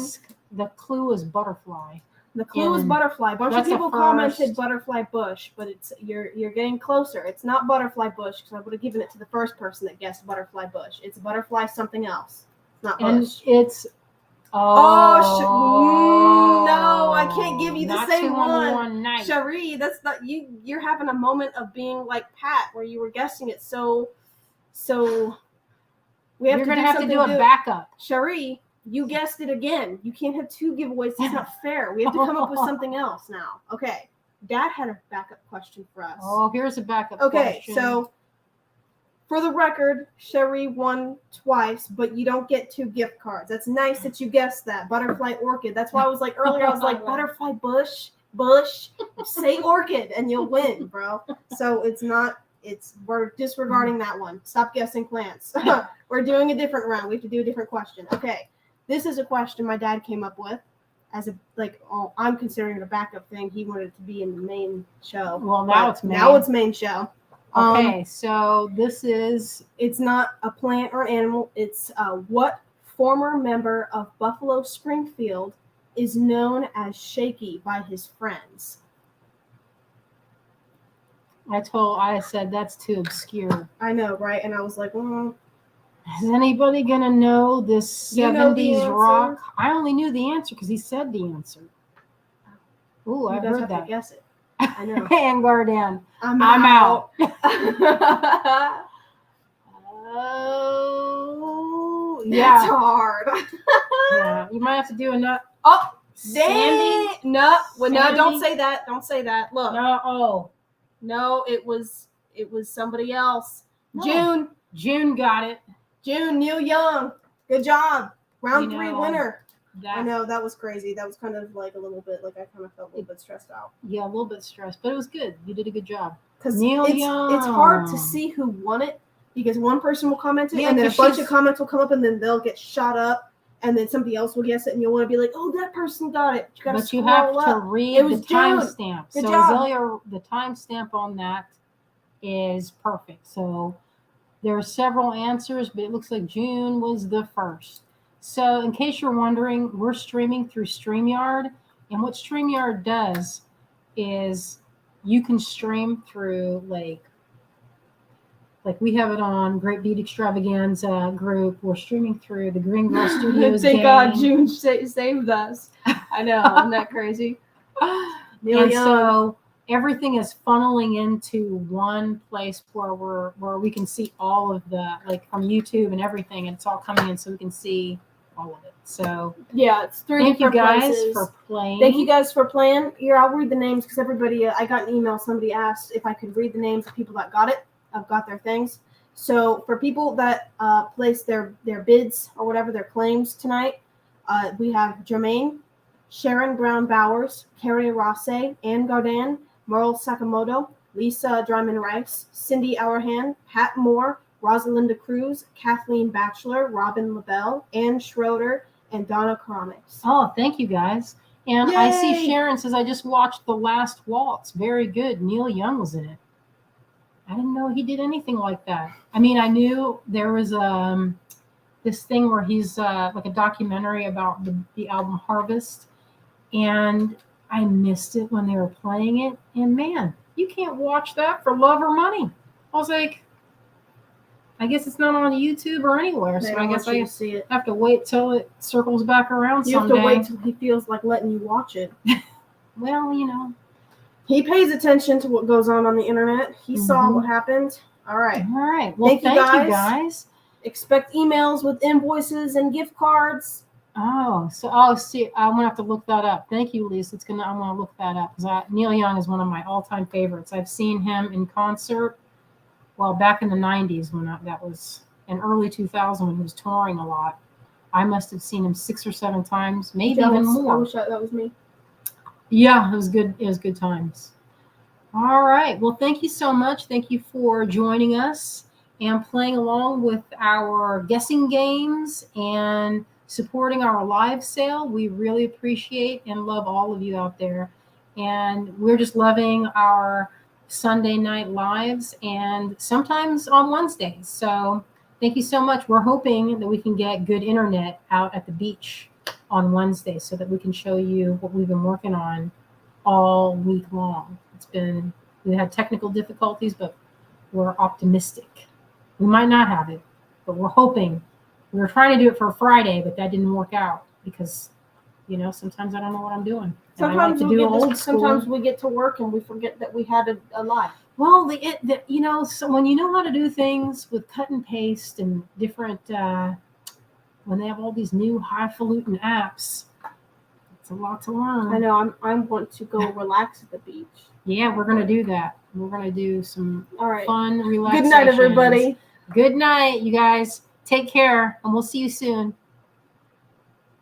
The clue is butterfly. The clue is butterfly. A bunch of people commented butterfly bush, but it's you're getting closer. It's not butterfly bush, because I would have given it to the first person that guessed butterfly bush. It's butterfly something else. It's not bush. And it's no, I can't give you the same one. Cherie, that's not you. You're having a moment of being like Pat, where you were guessing it so. You're gonna have to do a backup. Cherie, you guessed it again. You can't have two giveaways. It's not fair. We have to come up with something else now. Okay. Dad had a backup question for us. Oh, here's a backup question. Okay, so for the record, Cherie won twice, but you don't get 2 gift cards. That's nice that you guessed that. Butterfly orchid. That's why I was like earlier, I was like, butterfly bush, say orchid, and you'll win, bro. So we're disregarding that one. Stop guessing plants. We're doing a different round. We have to do a different question. Okay. This is a question my dad came up with as I'm considering it a backup thing. He wanted it to be in the main show. Well, now it's main. Now it's main show. Okay, so it's not a plant or an animal. It's what former member of Buffalo Springfield is known as Shaky by his friends? I said that's too obscure. I know, right? And I was like, is anybody gonna know this 70s rock? I only knew the answer because he said the answer. Ooh, I heard that. Guess it. I know. And Garden. I'm out. Oh, yeah. That's hard. Yeah, you might have to do another. Oh, Sandy. No, don't say that. Don't say that. Look. No, it was somebody else. No. June got it. June, Neil Young. Good job. Round 3 winner. I know, that was crazy. That was kind of like a little bit, like I kind of felt a little bit stressed out. Yeah, a little bit stressed, but it was good. You did a good job. Because it's hard to see who won it, because one person will comment it, and then a bunch of comments will come up, and then they'll get shot up, and then somebody else will guess it, and you'll want to be like, oh, that person got it. But you have to read the timestamp. So Azalea, the timestamp on that is perfect. So there are several answers, but it looks like June was the first. So in case you're wondering, we're streaming through StreamYard. And what StreamYard does is you can stream through like we have it on Great Beat Extravaganza group. We're streaming through the Green Girl Studios. Thank God June saved us. I know, isn't that crazy? So everything is funneling into one place where we can see all of the, like, from YouTube and everything, and it's all coming in so we can see all of it. So yeah, it's 3 different places. Thank you guys for playing. Thank you guys for playing. Here, I'll read the names because everybody. I got an email. Somebody asked if I could read the names of people that got it. I've got their things. So for people that placed their bids or whatever, their claims tonight, we have Jermaine, Sharon Brown Bowers, Carrie Rosse, Ann Gardan, Merle Sakamoto, Lisa Dryman Rice, Cindy Hourhan, Pat Moore, Rosalinda Cruz, Kathleen Batchelor, Robin LaBelle, Ann Schroeder, and Donna Comics. Oh, thank you guys. And yay! I see Sharon says, I just watched The Last Waltz. Very good. Neil Young was in it. I didn't know he did anything like that. I mean, I knew there was this thing where he's like a documentary about the album Harvest. And I missed it when they were playing it. And man, you can't watch that for love or money. I was like, I guess it's not on YouTube or anywhere. So I guess I see it. Have to wait till it circles back around someday. You have to wait till he feels like letting you watch it. Well, He pays attention to what goes on the internet. He saw what happened. All right. All right. Well, Thank you, thank you guys. guys. Expect emails with invoices and gift cards. See, I'm gonna have to look that up. Thank you, Lisa. I'm gonna look that up because Neil Young is one of my all-time favorites. I've seen him in concert, well, back in the '90s that was in early 2000 when he was touring a lot. I must have seen him 6 or 7 times, maybe even I more. wish that was me. Yeah, it was good. It was good times. All right. Well, thank you so much. Thank you for joining us and playing along with our guessing games and supporting our live sale. We really appreciate and love all of you out there. And we're just loving our Sunday night lives and sometimes on Wednesdays. So thank you so much. We're hoping that we can get good internet out at the beach on Wednesday so that we can show you what we've been working on all week long. We had technical difficulties, but we're optimistic. We might not have it, but we're hoping. We were trying to do it for Friday, but that didn't work out because, sometimes I don't know what I'm doing. Sometimes sometimes we get to work and we forget that we had a life. Well, so when you know how to do things with cut and paste and different, when they have all these new highfalutin apps, it's a lot to learn. I know. I want to go relax at the beach. Yeah, we're gonna do that. We're gonna do some fun relaxation. Good night, everybody. Good night, you guys. Take care, and we'll see you soon.